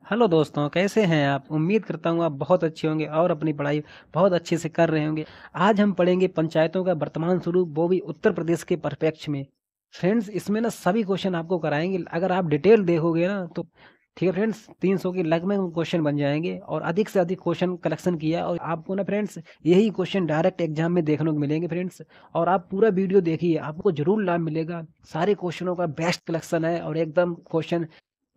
Hello दोस्तों, कैसे हैं आप? उम्मीद करता हूँ आप बहुत अच्छे होंगे और अपनी पढ़ाई बहुत अच्छे से कर रहे होंगे। आज हम पढ़ेंगे पंचायतों का वर्तमान स्वरूप, वो भी उत्तर प्रदेश के परिप्रेक्ष्य में। फ्रेंड्स, इसमें ना सभी क्वेश्चन आपको कराएंगे। अगर आप डिटेल देखोगे ना तो ठीक है फ्रेंड्स, 300 के लगभग क्वेश्चन बन जाएंगे और अधिक से अधिक क्वेश्चन कलेक्शन किया और आपको ना फ्रेंड्स यही क्वेश्चन डायरेक्ट एग्जाम में देखने को मिलेंगे फ्रेंड्स। और आप पूरा वीडियो देखिए, आपको जरूर लाभ मिलेगा। सारे क्वेश्चनों का बेस्ट कलेक्शन है और एकदम क्वेश्चन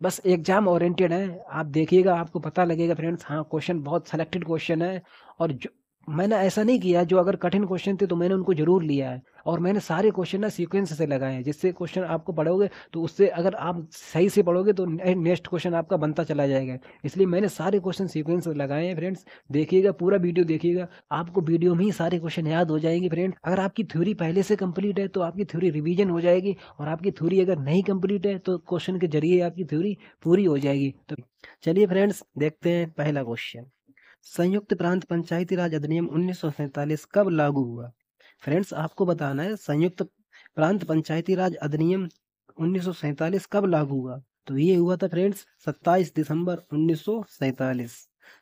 बस एग्जाम ओरिएंटेड है। आप देखिएगा, आपको पता लगेगा फ्रेंड्स। हाँ, क्वेश्चन बहुत सेलेक्टेड क्वेश्चन है। और जो मैंने ऐसा नहीं किया, जो अगर कठिन क्वेश्चन थे तो मैंने उनको जरूर लिया है। और मैंने सारे क्वेश्चन ना सीक्वेंस से लगाए हैं, जिससे क्वेश्चन आपको पढ़ोगे तो उससे अगर आप सही से पढ़ोगे तो नेक्स्ट क्वेश्चन आपका बनता चला जाएगा। इसलिए मैंने सारे क्वेश्चन सीक्वेंस से लगाए हैं फ्रेंड्स। देखिएगा, पूरा वीडियो देखिएगा, आपको वीडियो में ही सारे क्वेश्चन याद हो जाएंगे फ्रेंड्स। अगर आपकी थ्योरी पहले से कंप्लीट है तो आपकी थ्योरी रिवीजन हो जाएगी, और आपकी थ्योरी अगर नहीं कंप्लीट है तो क्वेश्चन के जरिए आपकी थ्योरी पूरी हो जाएगी। तो चलिए फ्रेंड्स, देखते हैं पहला क्वेश्चन। संयुक्त प्रांत पंचायती राज अधिनियम 1947 कब लागू हुआ? फ्रेंड्स, आपको बताना है संयुक्त प्रांत पंचायती राज अधिनियम 1947 कब लागू हुआ। तो ये हुआ था फ्रेंड्स 27 दिसंबर 1947।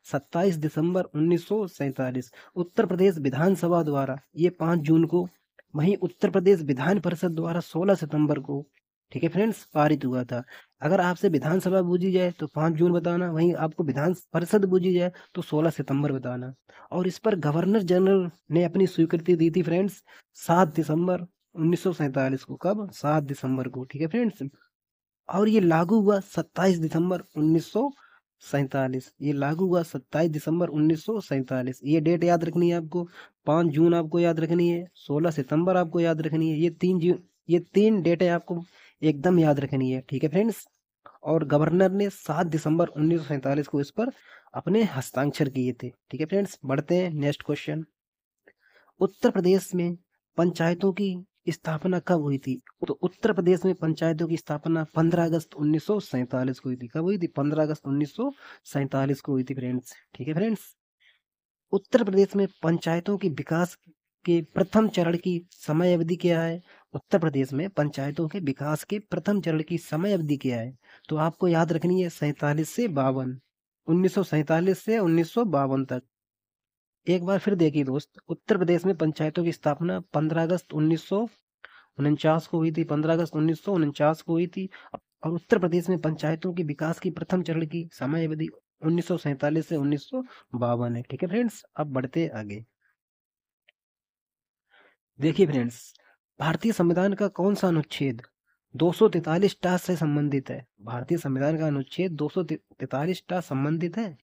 27 दिसंबर 1947 उत्तर प्रदेश विधानसभा द्वारा ये 5 जून को, वहीं उत्तर प्रदेश विधान परिषद द्वारा 16 सितंबर को, ठीक है फ्रेंड्स, पारित हुआ था। अगर आपसे विधानसभा पूछी जाए तो 5 जून बताना, वहीं आपको विधान परिषद पूछी जाए तो 16 सितंबर बताना। और इस पर गवर्नर जनरल ने अपनी स्वीकृति दी थी फ्रेंड्स 7 दिसंबर 1947 को। कब? 7 दिसंबर को, ठीक है फ्रेंड्स। और ये लागू हुआ 27 दिसंबर 1947। ये लागू हुआ 27 दिसंबर 1947। ये डेट याद रखनी है आपको। 5 जून आपको याद रखनी है, 16 सितंबर आपको याद रखनी है। ये तीन डेटें आपको एकदम याद रखनी है, ठीक है फ्रेंड्स। और गवर्नर ने 7 दिसंबर 1947 को इस पर अपने हस्ताक्षर किए थे, ठीक है फ्रेंड्स। बढ़ते हैं नेक्स्ट क्वेश्चन। उत्तर प्रदेश में पंचायतों की स्थापना कब हुई थी? तो उत्तर प्रदेश में पंचायतों की स्थापना 15 अगस्त 1947 को हुई थी। कब हुई थी? 15 अगस्त 1947 को हुई थी फ्रेंड्स, ठीक है फ्रेंड्स। उत्तर प्रदेश में पंचायतों के विकास के प्रथम चरण की समय अवधि क्या है? उत्तर प्रदेश में पंचायतों के विकास के प्रथम चरण की समय अवधि क्या है? तो आपको याद रखनी है 47 से 52, 1947 से 1952 तक। एक बार फिर देखिए दोस्त, उत्तर प्रदेश में पंचायतों की स्थापना 15 अगस्त 1949 को हुई थी। 15 अगस्त 1949 को हुई थी। और उत्तर प्रदेश में पंचायतों के विकास की प्रथम चरण की समय अवधि 1947 से 1952 है, ठीक है फ्रेंड्स। अब बढ़ते हैं आगे। देखिए फ्रेंड्स, भारतीय संविधान का कौन सा अनुच्छेद 243 टा से संबंधित है? भारतीय संविधान का अनुच्छेद 243 टा संबंधित है।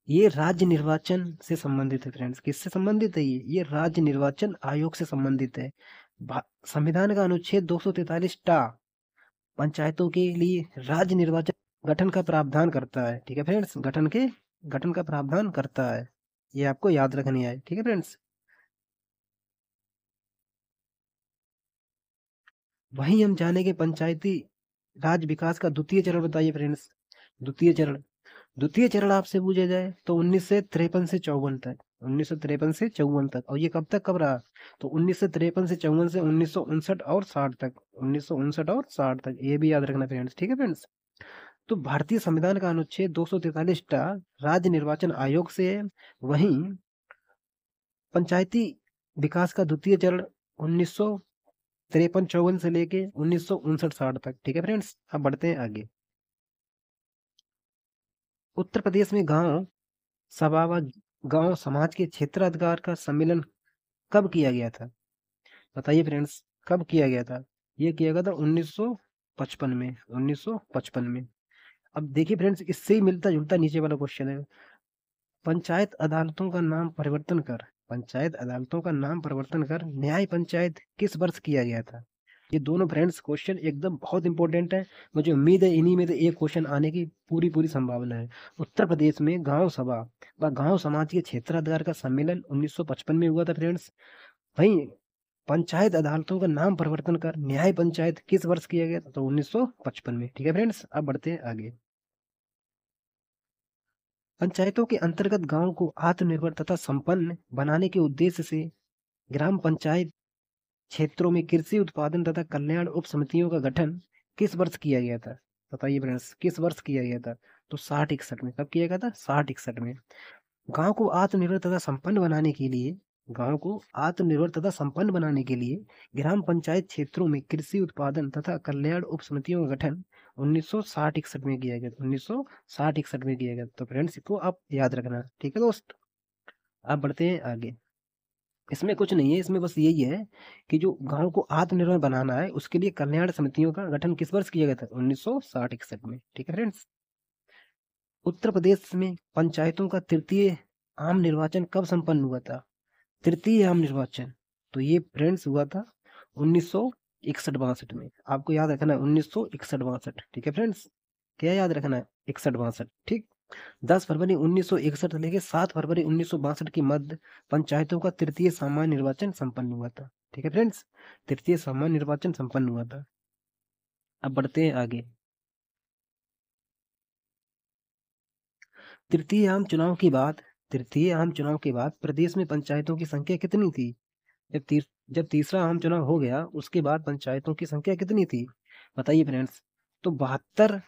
ये राज्य निर्वाचन से संबंधित है फ्रेंड्स। किससे संबंधित है? ये राज्य निर्वाचन आयोग से संबंधित है। संविधान का अनुच्छेद 243 टा पंचायतों के लिए राज्य निर्वाचन गठन का प्रावधान करता है, ठीक है फ्रेंड्स। गठन का प्रावधान करता है, ये आपको याद रखनी है, ठीक है फ्रेंड्स। वहीं हम जानेंगे पंचायती राज विकास का द्वितीय चरण बताइए फ्रेंड्स। द्वितीय चरण द्वितीय चरण आपसे पूछा जाए तो 1953 से 54 तक, 1953 से 54 तक। और ये कब तक कब रहा? तो 1953 से 54 से 1959 और 60 तक, 1959 और 60 तक, ये भी याद रखना फ्रेंड्स, ठीक है फ्रेंड्स। तो भारतीय संविधान का अनुच्छेद 243 टा राज्य निर्वाचन आयोग से है। वहीं पंचायती विकास का द्वितीय चरण 1953-54 से लेके 1959-60 तक, ठीक है फ्रेंड्स। अब बढ़ते हैं आगे। उत्तर प्रदेश में गांव सभा व गांव समाज के क्षेत्राधिकार का सम्मेलन कब किया गया था? बताइए फ्रेंड्स, कब किया गया था? ये किया गया था 1955 में, 1955 में। अब देखिए फ्रेंड्स, इससे ही मिलता जुलता नीचे वाला क्वेश्चन है। पंचायत अदालतों का नाम परिवर्तन कर न्याय पंचायत किस वर्ष किया गया था? ये दोनों फ्रेंड्स क्वेश्चन एकदम बहुत इंपॉर्टेंट है। मुझे उम्मीद है इन्हीं में से एक क्वेश्चन आने की पूरी पूरी संभावना है। उत्तर प्रदेश में गांव सभा व गांव समाज के क्षेत्राधिकार का सम्मेलन 1955 में हुआ था फ्रेंड्स। वहीं पंचायत अदालतों का नाम परिवर्तन कर न्याय पंचायत किस वर्ष किया गया था? तो 1955 में, ठीक है फ्रेंड्स। अब बढ़ते हैं आगे। पंचायतों के अंतर्गत गांव को आत्मनिर्भर तथा संपन्न बनाने के उद्देश्य से ग्राम पंचायत क्षेत्रों में कृषि उत्पादन तथा कल्याण उप समितियों का गठन किस वर्ष किया गया था? बताइए फ्रेंड्स किस वर्ष किया गया था? तो 60-61 में। कब किया गया था? 60-61 में। गांव को आत्मनिर्भर तथा संपन्न बनाने के लिए गांव को आत्मनिर्भर तथा संपन्न बनाने के लिए ग्राम पंचायत क्षेत्रों में कृषि उत्पादन तथा कल्याण उप समितियों का गठन 1960-61 में किया गया। 1960-61 में किया गया। तो फ्रेंड्स इसको आप याद रखना, ठीक है दोस्त। आप बढ़ते हैं आगे। इसमें कुछ नहीं है, इसमें बस यही है कि जो गांव को आत्मनिर्भर बनाना है उसके लिए कल्याण समितियों का गठन किस वर्ष किया गया था? 1960-61 में, ठीक है फ्रेंड्स। उत्तर प्रदेश में पंचायतों का तृतीय आम निर्वाचन कब संपन्न हुआ था? तृतीय आम निर्वाचन, तो ये फ्रेंड्स हुआ था 1961-62 में। आपको याद रखना है 1961-62, ठीक है फ्रेंड्स। क्या याद रखना है? 61-62, ठीक। 10 फरवरी 1961 से लेकर 7 फरवरी 1962 के मध्य पंचायतों का तृतीय सामान्य निर्वाचन संपन्न हुआ था, ठीक है फ्रेंड्स। तृतीय सामान्य निर्वाचन संपन्न हुआ था। अब बढ़ते हैं आगे। तृतीय आम चुनाव के बाद प्रदेश में पंचायतों की संख्या कितनी थी? जब तीसरा आम चुनाव हो गया उसके बाद पंचायतों की संख्या कितनी थी? बताइए फ्रेंड्स। तो 72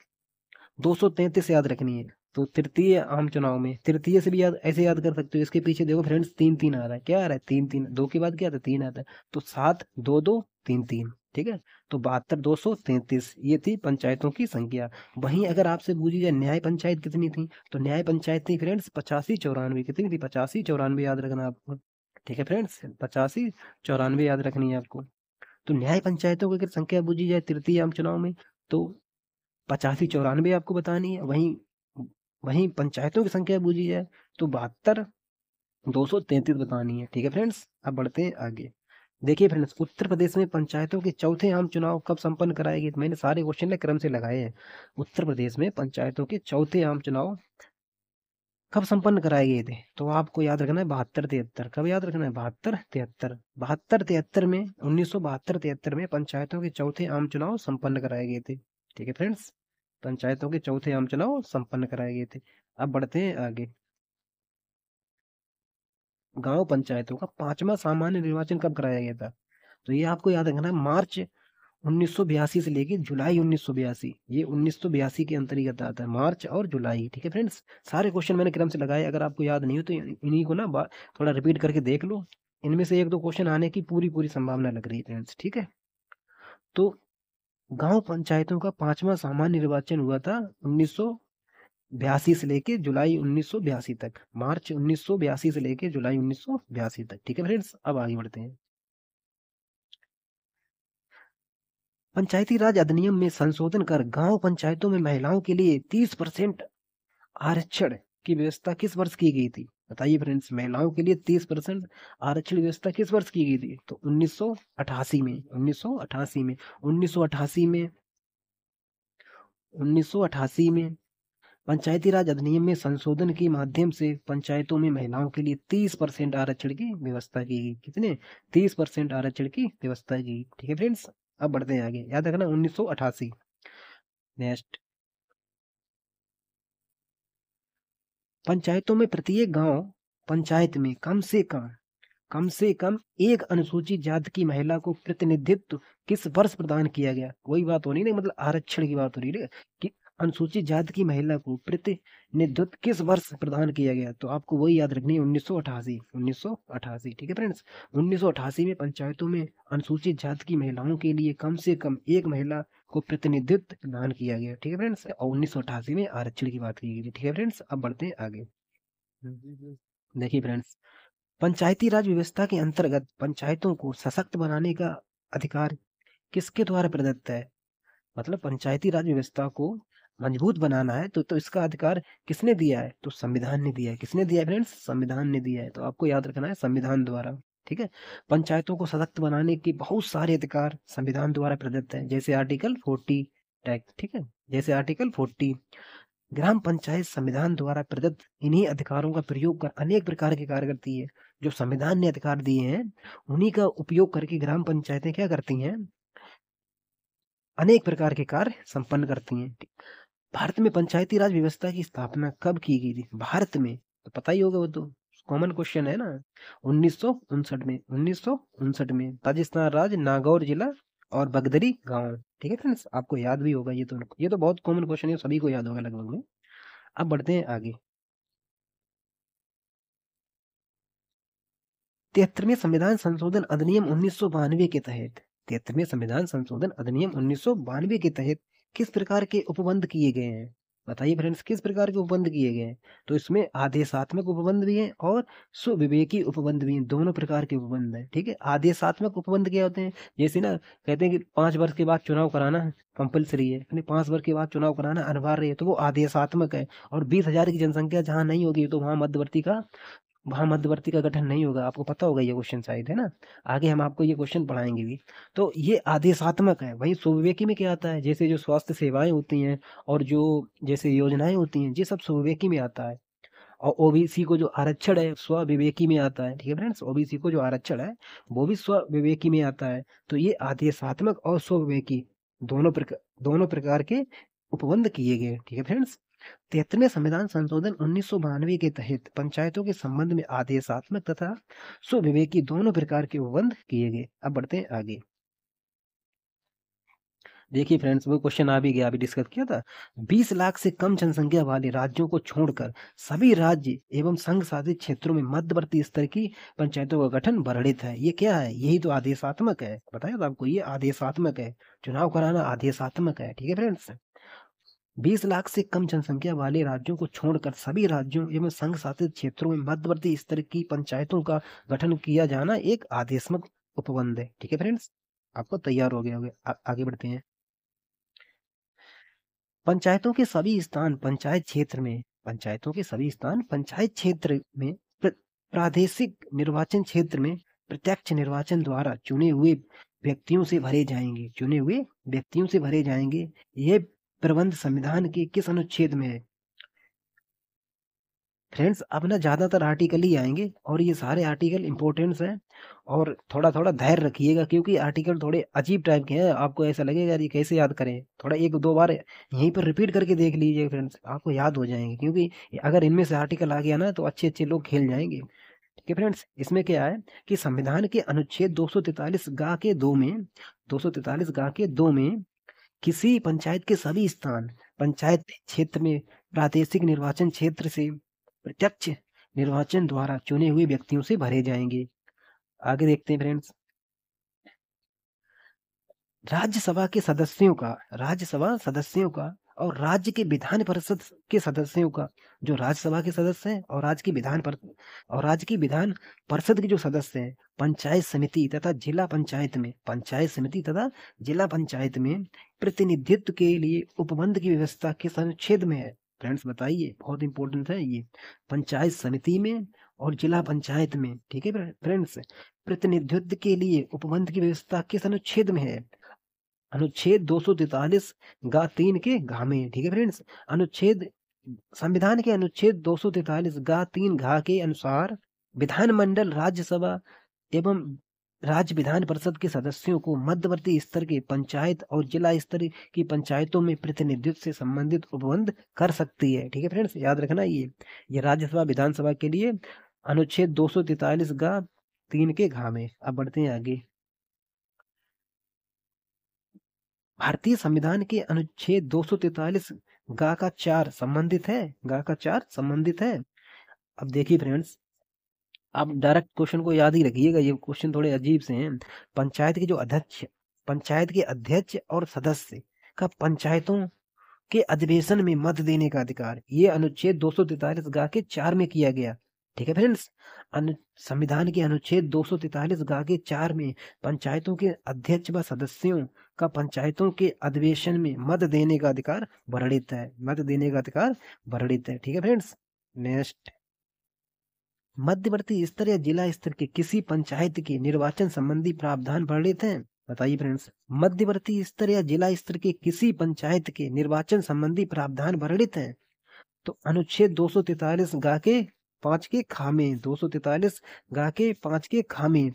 233 याद रखनी है। तो तृतीय आम चुनाव में तृतीय से भी याद ऐसे याद कर सकते हो। इसके पीछे देखो फ्रेंड्स 3-3 आ रहा है। क्या आ रहा है? 3-3। 2 के बाद क्या आता है? 3 आता है। तो 7-2-2-3-3, ठीक है। तो 72 233 ये थी पंचायतों की संख्या। वहीं अगर आपसे पूछी जाए न्याय पंचायत कितनी थी, तो न्याय पंचायत थी फ्रेंड्स 85-94। कितनी थी? 85-94 याद रखना आपको, ठीक है फ्रेंड्स। 85-94 याद रखनी है आपको। तो न्याय पंचायतों की अगर संख्या पूछी जाए तृतीय आम चुनाव में तो 85-94 आपको बतानी है। वहीं वहीं पंचायतों की संख्या पूछी जाए तो 72 233 बतानी है, ठीक है फ्रेंड्स। अब बढ़ते हैं आगे। देखिए फ्रेंड्स, उत्तर प्रदेश में पंचायतों के चौथे आम चुनाव कब संपन्न कराए गए? मैंने सारे क्वेश्चन क्रम से लगाए हैं। उत्तर प्रदेश में पंचायतों के चौथे आम चुनाव कब संपन्न कराए गए थे? तो आपको याद रखना है 72-73। कब याद रखना है? 72-73। 72-73 में 1972-73 में पंचायतों के चौथे आम चुनाव संपन्न कराए गए थे, ठीक है फ्रेंड्स। पंचायतों के चौथे आम चुनाव संपन्न कराए गए थे। अब बढ़ते हैं आगे। गांव पंचायतों का 5वां सामान्य निर्वाचन कब कराया गया था? तो ये आपको याद रखना है मार्च 1982 से लेके जुलाई 1982। ये 1982 के अंतर्गत आता है, मार्च और जुलाई, ठीक है फ्रेंड्स। सारे क्वेश्चन मैंने क्रम से लगाए। अगर आपको याद नहीं हो तो इन्हीं को ना थोड़ा रिपीट करके देख लो। इनमें से 1-2 क्वेश्चन आने की पूरी पूरी संभावना लग रही है फ्रेंड्स, ठीक है। तो गांव पंचायतों का 5वां सामान्य निर्वाचन हुआ था 1982 से लेके जुलाई 1982 तक। मार्च 1982 से लेके जुलाई 1982 तक, ठीक है फ्रेंड्स। अब आगे बढ़ते हैं। पंचायती राज अधिनियम में संशोधन कर गांव पंचायतों में महिलाओं के लिए 30% आरक्षण की व्यवस्था किस वर्ष की गई थी? बताइए फ्रेंड्स, महिलाओं के लिए 30% आरक्षण व्यवस्था किस वर्ष की गई थी? तो 1988 में। 1988 में 1988 में 1988 में पंचायती राज अधिनियम में संशोधन के माध्यम से पंचायतों में महिलाओं के लिए 30% आरक्षण की व्यवस्था की गई। कितने? 30% आरक्षण की व्यवस्था की गई, ठीक है फ्रेंड्स। अब बढ़ते हैं आगे। याद रखना 1988। नेक्स्ट, पंचायतों में प्रत्येक गांव पंचायत में कम से कम एक अनुसूचित जाति की महिला को प्रतिनिधित्व किस वर्ष प्रदान किया गया? वही बात हो रही ना, मतलब आरक्षण की बात हो रही है कि अनुसूचित जाति की महिला को प्रतिनिधित्व किस वर्ष प्रदान किया गया? तो आपको वही याद रखनी है 1988। 1988, ठीक है फ्रेंड्स। 1988 में पंचायतों में अनुसूचित जाति की महिलाओं के लिए कम से कम एक महिला को प्रतिनिधित्व प्रदान किया गया, ठीक है फ्रेंड्स। और 1988 में आरक्षण की बात की गई थी, ठीक है फ्रेंड्स। अब बढ़ते हैं आगे। देखिए फ्रेंड्स, पंचायती राज व्यवस्था के अंतर्गत पंचायतों को सशक्त बनाने का अधिकार किसके द्वारा प्रदत्त है? मतलब पंचायती राज व्यवस्था को मजबूत बनाना है तो इसका अधिकार किसने दिया है? तो संविधान ने दिया है। किसने दिया है फ्रेंड्स? संविधान ने दिया है। तो आपको याद रखना है संविधान द्वारा, ठीक है। पंचायतों को सशक्त बनाने के बहुत सारे अधिकार संविधान द्वारा प्रदत्त है, जैसे आर्टिकल 40 टैक्स, ठीक है। जैसे आर्टिकल 40। ग्राम पंचायत संविधान द्वारा प्रदत्त इन्हीं अधिकारों का प्रयोग कर अनेक प्रकार के कार्य करती है। जो संविधान ने अधिकार दिए हैं उन्हीं का उपयोग करके ग्राम पंचायतें क्या करती हैं? अनेक प्रकार के कार्य संपन्न करती हैं। भारत में पंचायती राज व्यवस्था की स्थापना कब की गई थी? भारत में तो पता ही होगा, वो तो कॉमन क्वेश्चन है ना। 1959 में। 1959 में राजस्थान राज्य नागौर जिला और बगदरी गांव, ठीक है फ्रेंड्स, आपको याद भी होगा, ये तो बहुत कॉमन क्वेश्चन है, सभी को याद होगा लगभग में। अब बढ़ते हैं आगे। 73वें संविधान संशोधन अधिनियम 1992 के तहत 73वें संविधान संशोधन अधिनियम 1992 के तहत किस प्रकार के उपबंध किए गए हैं? बताइए फ्रेंड्स, किस प्रकार के उपबंध किए गए हैं? तो इसमें आदेशात्मक उपबंध भी हैं और स्वविवेकी उपबंध भी हैं, दोनों प्रकार के उपबंध हैं। ठीक है, आदेशात्मक उपबंध क्या होते हैं? जैसे ना कहते हैं कि 5 वर्ष के बाद चुनाव कराना कंपलसरी है, यानी 5 वर्ष के बाद चुनाव कराना अनिवार्य है, तो वो आदेशात्मक है। और 20,000 की जनसंख्या जहाँ नहीं होगी तो वहां मध्यवर्ती का गठन नहीं होगा। आपको पता होगा ये क्वेश्चन शायद, है ना? आगे हम आपको ये क्वेश्चन पढ़ाएंगे भी। तो ये आदेशात्मक है। वहीं स्वविवेकी में क्या आता है? जैसे जो स्वास्थ्य सेवाएं होती हैं और जो जैसे योजनाएं होती हैं, ये सब स्वविवेकी में आता है। और ओबीसी को जो आरक्षण है स्वविवेकी में आता है। ठीक है फ्रेंड्स, ओबीसी को जो आरक्षण है वो भी स्वविवेकी में आता है। तो ये आदेशात्मक और स्वविवेकी दोनों प्रकार के उपबंध किए गए। ठीक है फ्रेंड्स, 73वें संविधान संशोधन 1992 के तहत पंचायतों के संबंध में आदेशात्मक तथा स्वविवेकी दोनों प्रकार के उपबंध किए गए। अब बढ़ते हैं आगे। देखिए फ्रेंड्स, वो क्वेश्चन आ भी गया, अभी डिस्कस किया था। 20 लाख से कम जनसंख्या वाले राज्यों को छोड़कर सभी राज्य एवं संघ शासित क्षेत्रों में मध्यवर्ती स्तर की पंचायतों का गठन वर्णित है। ये क्या है? यही तो आदेशात्मक है। बताया था आपको, ये आदेशात्मक है। चुनाव कराना आदेशात्मक है। ठीक है फ्रेंड्स, 20 लाख से कम जनसंख्या वाले राज्यों को छोड़कर सभी राज्यों एवं संघ शासित क्षेत्रों में मध्यवर्ती स्तर की पंचायतों का गठन किया जाना एक आदेशात्मक उपबंध है। ठीक है फ्रेंड्स, आपको तैयार हो गया होगा। आगे बढ़ते हैं। पंचायतों के सभी स्थान पंचायत क्षेत्र में प्रादेशिक निर्वाचन क्षेत्र में प्रत्यक्ष निर्वाचन द्वारा चुने हुए व्यक्तियों से भरे जाएंगे। ये प्रबंध संविधान के किस अनुच्छेद में है? फ्रेंड्स, अब ना ज्यादातर आर्टिकल ही आएंगे और ये सारे आर्टिकल इंपॉर्टेंस हैं। और थोड़ा थोड़ा धैर्य रखिएगा, क्योंकि आर्टिकल थोड़े अजीब टाइप के हैं। आपको ऐसा लगेगा यार ये कैसे याद करें, थोड़ा एक दो बार यहीं पर रिपीट करके देख लीजिए फ्रेंड्स, आपको याद हो जाएंगे। क्योंकि अगर इनमें से आर्टिकल आ गया ना तो अच्छे अच्छे लोग खेल जाएंगे। ठीक है फ्रेंड्स, इसमें क्या है कि संविधान के अनुच्छेद 243 गा के 2 में 243 गा के 2 में किसी पंचायत के सभी स्थान पंचायत क्षेत्र में प्रादेशिक निर्वाचन क्षेत्र से प्रत्यक्ष निर्वाचन द्वारा चुने हुए व्यक्तियों से भरे जाएंगे। आगे देखते हैं फ्रेंड्स। राज्यसभा सदस्यों का और राज्य के विधान परिषद के सदस्यों का, जो राज्यसभा के सदस्य हैं और राज्य की विधान परिषद के जो सदस्य हैं, पंचायत समिति तथा जिला पंचायत में प्रतिनिधित्व के लिए उपबंध की व्यवस्था किस अनुच्छेद में है? फ्रेंड्स बताइए, बहुत इंपॉर्टेंट है ये। पंचायत समिति में और जिला पंचायत में, ठीक है फ्रेंड्स, प्रतिनिधित्व के लिए उपबंध की व्यवस्था किस अनुच्छेद में है? अनुच्छेद 243 गा 3 के घा में। ठीक है फ्रेंड्स, संविधान के अनुच्छेद 243 गा 3 घा के अनुसार विधानमंडल, राज्यसभा एवं राज्य विधान परिषद के सदस्यों को मध्यवर्ती स्तर के पंचायत और जिला स्तर की पंचायतों में प्रतिनिधित्व से संबंधित उपबंध कर सकती है। ठीक है फ्रेंड्स, याद रखना ये राज्यसभा विधानसभा के लिए अनुच्छेद 243 गा 3 के घा में। अब बढ़ते हैं आगे। भारतीय संविधान के अनुच्छेद 243 गा का 4 संबंधित है। अब देखिए फ्रेंड्स, आप डायरेक्ट क्वेश्चन को याद ही रखिएगा, ये क्वेश्चन थोड़े अजीब से हैं। पंचायत के अध्यक्ष और सदस्य का पंचायतों के अधिवेशन में मत देने का अधिकार, ये अनुच्छेद 243 गा के 4 में किया गया। ठीक है फ्रेंड्स, संविधान के अनुच्छेद 243 गा के 4 में पंचायतों के अध्यक्ष व सदस्यों का पंचायतों के अधिवेशन में मत देने का अधिकार वर्णित है। ठीक है फ्रेंड्स, नेक्स्ट। मध्यवर्ती स्तर या जिला स्तर के किसी पंचायत के निर्वाचन संबंधी प्रावधान वर्णित हैं? बताइए फ्रेंड्स, मध्यवर्ती स्तर या जिला स्तर के किसी पंचायत के निर्वाचन संबंधी प्रावधान वर्णित हैं? तो अनुच्छेद 243 गा के 5 के खामे 243 गा के 5 के खामे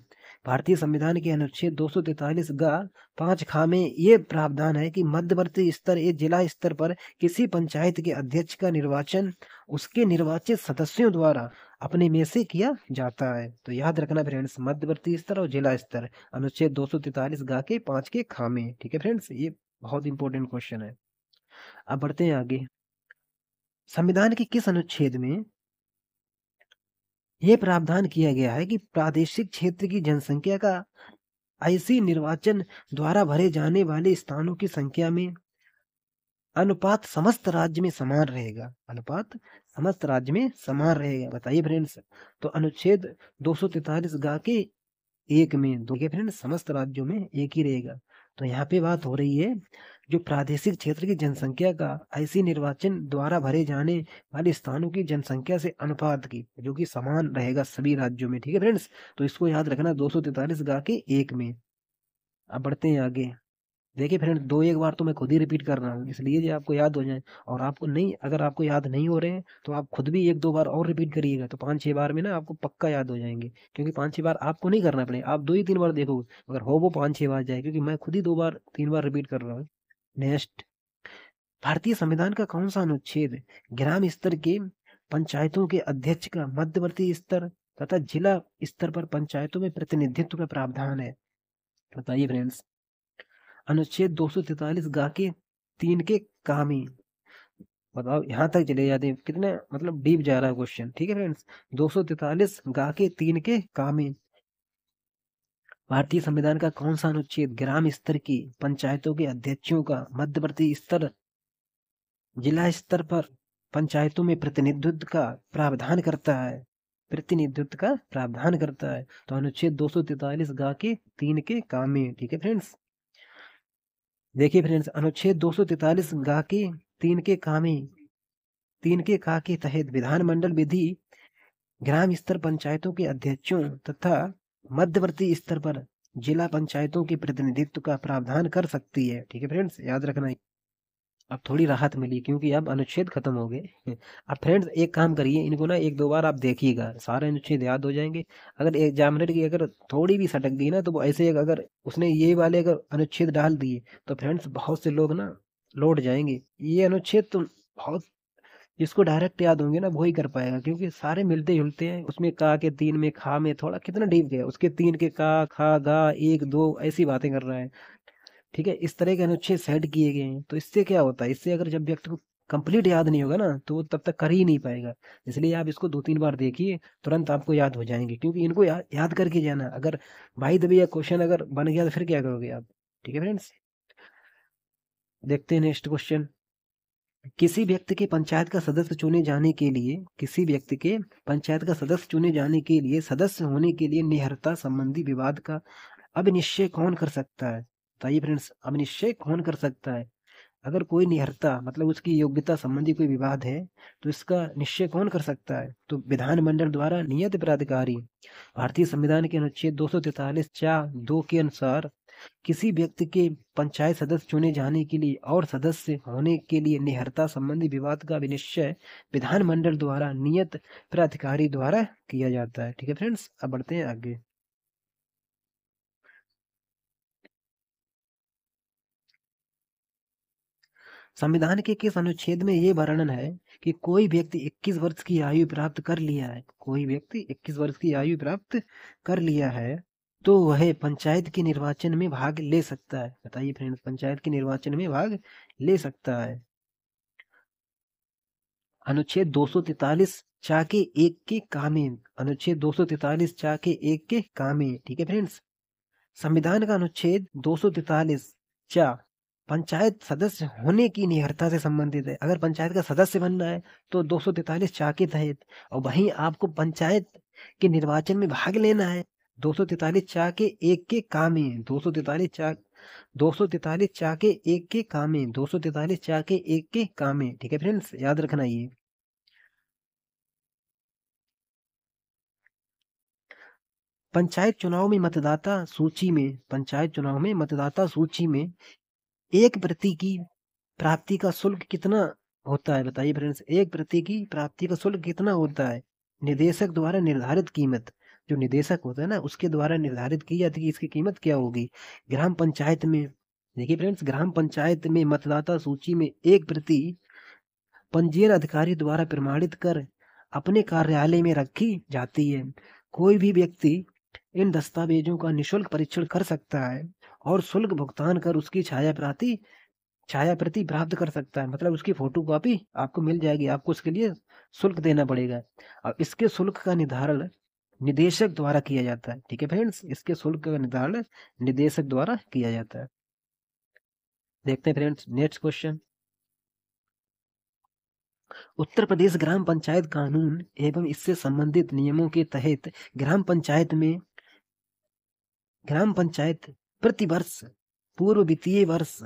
भारतीय संविधान के अनुच्छेद 243 गा 5 खामे ये प्रावधान है कि मध्यवर्ती स्तर या जिला स्तर पर किसी पंचायत के अध्यक्ष का निर्वाचन उसके निर्वाचित सदस्यों द्वारा अपने में से किया जाता है। तो याद रखना फ्रेंड्स, मध्यवर्ती स्तर और जिला स्तर, अनुच्छेद 243 गा के 5 के खामे। ठीक है फ्रेंड्स, ये बहुत इंपॉर्टेंट क्वेश्चन है। अब बढ़ते हैं आगे। संविधान के किस अनुच्छेद में यह प्रावधान किया गया है कि प्रादेशिक क्षेत्र की जनसंख्या का ऐसी निर्वाचन द्वारा भरे जाने वाले स्थानों की संख्या में अनुपात समस्त राज्य में समान रहेगा? अनुपात समस्त राज्य में समान रहेगा, बताइए फ्रेंड्स। तो अनुच्छेद 243 गा के एक में दो के फ्रेंड्स समस्त राज्यों में एक ही रहेगा। तो यहाँ पे बात हो रही है जो प्रादेशिक क्षेत्र की जनसंख्या का ऐसी निर्वाचन द्वारा भरे जाने वाले स्थानों की जनसंख्या से अनुपात की, जो कि समान रहेगा सभी राज्यों में। ठीक है फ्रेंड्स, तो इसको याद रखना 243 गा के एक में। अब बढ़ते हैं आगे। देखिए फ्रेंड्स, दो एक बार तो मैं खुद ही रिपीट कर रहा हूँ, इसलिए जो आपको याद हो जाए। और आपको नहीं, अगर आपको याद नहीं हो रहे हैं तो आप खुद भी एक दो बार और रिपीट करिएगा, तो 5-6 बार में ना आपको पक्का याद हो जाएंगे। क्योंकि 5-6 बार आपको नहीं करना पड़ेगा, आप 2 ही 3 बार देखोगे, अगर हो वो 5-6 बार जाए, क्योंकि मैं खुद ही 2 बार 3 बार रिपीट कर रहा हूँ। नेक्स्ट, भारतीय संविधान का कौन सा अनुच्छेद ग्राम स्तर के पंचायतों के अध्यक्ष का मध्यवर्ती स्तर तथा जिला स्तर पर पंचायतों में प्रतिनिधित्व का प्रावधान है? बताइए फ्रेंड्स। अनुच्छेद 243 गा के 3 के कामी। बताओ, यहाँ तक चले जाते हैं, कितने मतलब डीप जा रहा है क्वेश्चन। ठीक है फ्रेंड्स, 243 गा के 3 के कामी। भारतीय संविधान का कौन सा अनुच्छेद ग्राम स्तर की पंचायतों के अध्यक्षों का मध्यवर्ती स्तर जिला स्तर पर पंचायतों में प्रतिनिधित्व का प्रावधान करता है? प्रतिनिधित्व का प्रावधान करता है। तो अनुच्छेद 243 गा के 3 के कामी। ठीक है फ्रेंड्स, देखिए फ्रेंड्स, अनुच्छेद 243 गा के 3 के कामी 3 के का के तहत विधानमंडल विधि ग्राम स्तर पंचायतों के अध्यक्षों तथा मध्यवर्ती स्तर पर जिला पंचायतों के प्रतिनिधित्व का प्रावधान कर सकती है। ठीक है फ्रेंड्स, याद रखना। अब थोड़ी राहत मिली क्योंकि अब अनुच्छेद खत्म हो गए। अब फ्रेंड्स एक काम करिए, इनको ना एक दो बार आप देखिएगा, सारे अनुच्छेद याद हो जाएंगे। अगर एग्जामिनर की अगर थोड़ी भी सटक गई ना, तो वो ऐसे अगर उसने ये वाले अगर अनुच्छेद डाल दिए, तो फ्रेंड्स बहुत से लोग ना लौट जाएंगे। ये अनुच्छेद तो बहुत, जिसको डायरेक्ट याद होंगे ना वही कर पाएगा, क्योंकि सारे मिलते जुलते हैं। उसमें का के 3 में खा में थोड़ा कितना डीप गया, उसके 3 के का खा गा 1 2 ऐसी बातें कर रहा है। ठीक है, इस तरह के अनुच्छेद सेट किए गए हैं। तो इससे क्या होता है, इससे अगर जब व्यक्ति को कंप्लीट याद नहीं होगा ना, तो वो तब तक कर ही नहीं पाएगा। इसलिए आप इसको 2-3 बार देखिए, तुरंत आपको याद हो जाएंगे। क्योंकि इनको याद करके जाना, अगर भाई दबी या क्वेश्चन अगर बन गया तो फिर क्या करोगे आप? ठीक है फ्रेंड्स, देखते हैं नेक्स्ट क्वेश्चन। किसी व्यक्ति के पंचायत का सदस्य चुने जाने के लिए किसी व्यक्ति के पंचायत का सदस्य चुने जाने के लिए सदस्य होने के लिए निहरता संबंधी विवाद का अब निश्चय कौन कर सकता है? बताइए फ्रेंड्स, अब निश्चय कौन कर सकता है? अगर कोई निहरता मतलब उसकी योग्यता संबंधी कोई विवाद है, तो इसका निश्चय कौन कर सकता है? तो विधानमंडल द्वारा नियत प्राधिकारी। भारतीय संविधान के अनुच्छेद 243 चार 2 के अनुसार किसी व्यक्ति के पंचायत सदस्य चुने जाने के लिए और सदस्य होने के लिए निहरता संबंधी विवाद का विनिश्चय विधानमंडल द्वारा नियत प्राधिकारी द्वारा किया जाता है। ठीक है फ्रेंड्स, अब बढ़ते हैं आगे। संविधान के किस अनुच्छेद में ये वर्णन है कि कोई व्यक्ति 21 वर्ष की आयु प्राप्त कर लिया है, कोई व्यक्ति 21 वर्ष की आयु प्राप्त कर लिया है तो वह पंचायत के निर्वाचन में भाग ले सकता है? बताइए फ्रेंड्स, पंचायत के निर्वाचन में भाग ले सकता है। अनुच्छेद 243 चाके 1 के कामे। अनुच्छेद 243 चाके 1 के कामे। ठीक है फ्रेंड्स, संविधान का अनुच्छेद 243 चा पंचायत सदस्य होने की निहरता से संबंधित है। अगर पंचायत का सदस्य बनना है तो 243 चा के तहत, और वहीं आपको पंचायत के निर्वाचन में भाग लेना है 243 चा के 1 के कामे। 243 चा के 1 के कामे 243 चा के 1 के कामे। ठीक है फ्रेंड्स, याद रखना ये। पंचायत चुनाव में मतदाता सूची में एक प्रति की प्राप्ति का शुल्क कितना होता है? बताइए फ्रेंड्स, एक प्रति की प्राप्ति का शुल्क कितना होता है? निदेशक द्वारा निर्धारित कीमत, जो निदेशक होता है ना उसके द्वारा निर्धारित की जाती है, इसकी कीमत क्या होगी? ग्राम पंचायत में, देखिए फ्रेंड्स, ग्राम पंचायत में मतदाता सूची में एक प्रति पंजीयन अधिकारी द्वारा प्रमाणित कर अपने कार्यालय में रखी जाती है। कोई भी व्यक्ति इन दस्तावेजों का निशुल्क परीक्षण कर सकता है और शुल्क भुगतान कर उसकी छाया प्रति छाया प्रति प्राप्त कर सकता है, मतलब उसकी फोटो कॉपी आपको मिल जाएगी, आपको उसके लिए शुल्क देना पड़ेगा। और इसके शुल्क का निर्धारण निदेशक द्वारा किया जाता है। ठीक है फ्रेंड्स, इसके शुल्क का निर्धारण निदेशक द्वारा किया जाता है। देखते हैं friends next question. Uttar Pradesh ग्राम पंचायत कानून एवं इससे संबंधित नियमों के तहत ग्राम पंचायत प्रति वर्ष पूर्व वित्तीय वर्ष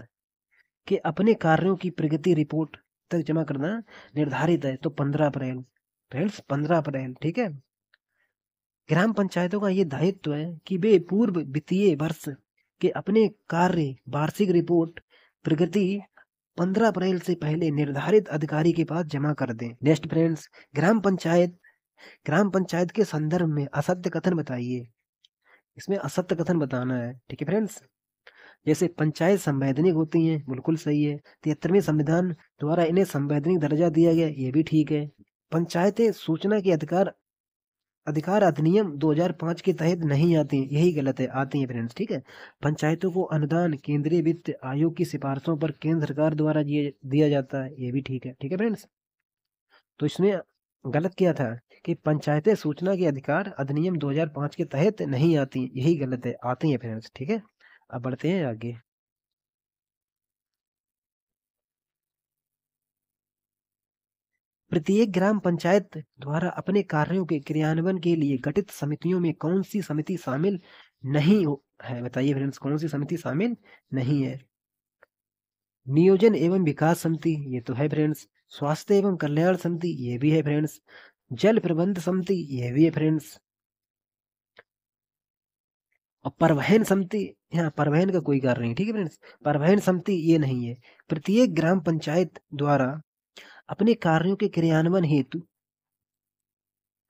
के अपने कार्यों की प्रगति रिपोर्ट तक जमा करना निर्धारित है। तो 15 अप्रैल फ्रेंड्स, 15 अप्रैल। ठीक है, ग्राम पंचायतों का ये दायित्व है कि वे पूर्व वित्तीय वर्ष के अपने कार्य वार्षिक रिपोर्ट प्रगति 15 अप्रैल से पहले निर्धारित अधिकारी के पास जमा कर दें। नेक्स्ट फ्रेंड्स, ग्राम पंचायत के संदर्भ में असत्य कथन बताइए। इसमें असत्य कथन बताना है। ठीक है फ्रेंड्स, जैसे पंचायत संवैधानिक होती हैं, बिल्कुल सही है। 73वें संविधान द्वारा इन्हें संवैधानिक दर्जा दिया गया, ये भी ठीक है। पंचायतें सूचना के अधिकार अधिनियम 2005 के तहत नहीं आती, यही गलत है, आती हैं फ्रेंड्स। ठीक है, पंचायतों को अनुदान केंद्रीय वित्त आयोग की सिफारिशों पर केंद्र सरकार द्वारा दिया जाता है, ये भी ठीक है। ठीक है फ्रेंड्स, तो इसमें गलत क्या था कि पंचायतें सूचना के अधिकार अधिनियम 2005 के तहत नहीं आती, यही गलत है, आती हैं फ्रेंड्स। ठीक है, अब बढ़ते हैं आगे। प्रत्येक ग्राम पंचायत द्वारा अपने कार्यों के क्रियान्वयन के लिए गठित समितियों में कौन सी समिति शामिल नहीं है? बताइए फ्रेंड्स, कौन सी समिति शामिल नहीं है? नियोजन एवं विकास समिति, ये तो है फ्रेंड्स। स्वास्थ्य एवं कल्याण समिति, ये भी है फ्रेंड्स। जल प्रबंध समिति, ये भी है फ्रेंड्स। और परिवहन समिति, यहाँ परिवहन का कोई कार्य नहीं। ठीक है फ्रेंड्स, परिवहन समिति ये नहीं है। प्रत्येक ग्राम पंचायत द्वारा अपने कार्यों के क्रियान्वयन हेतु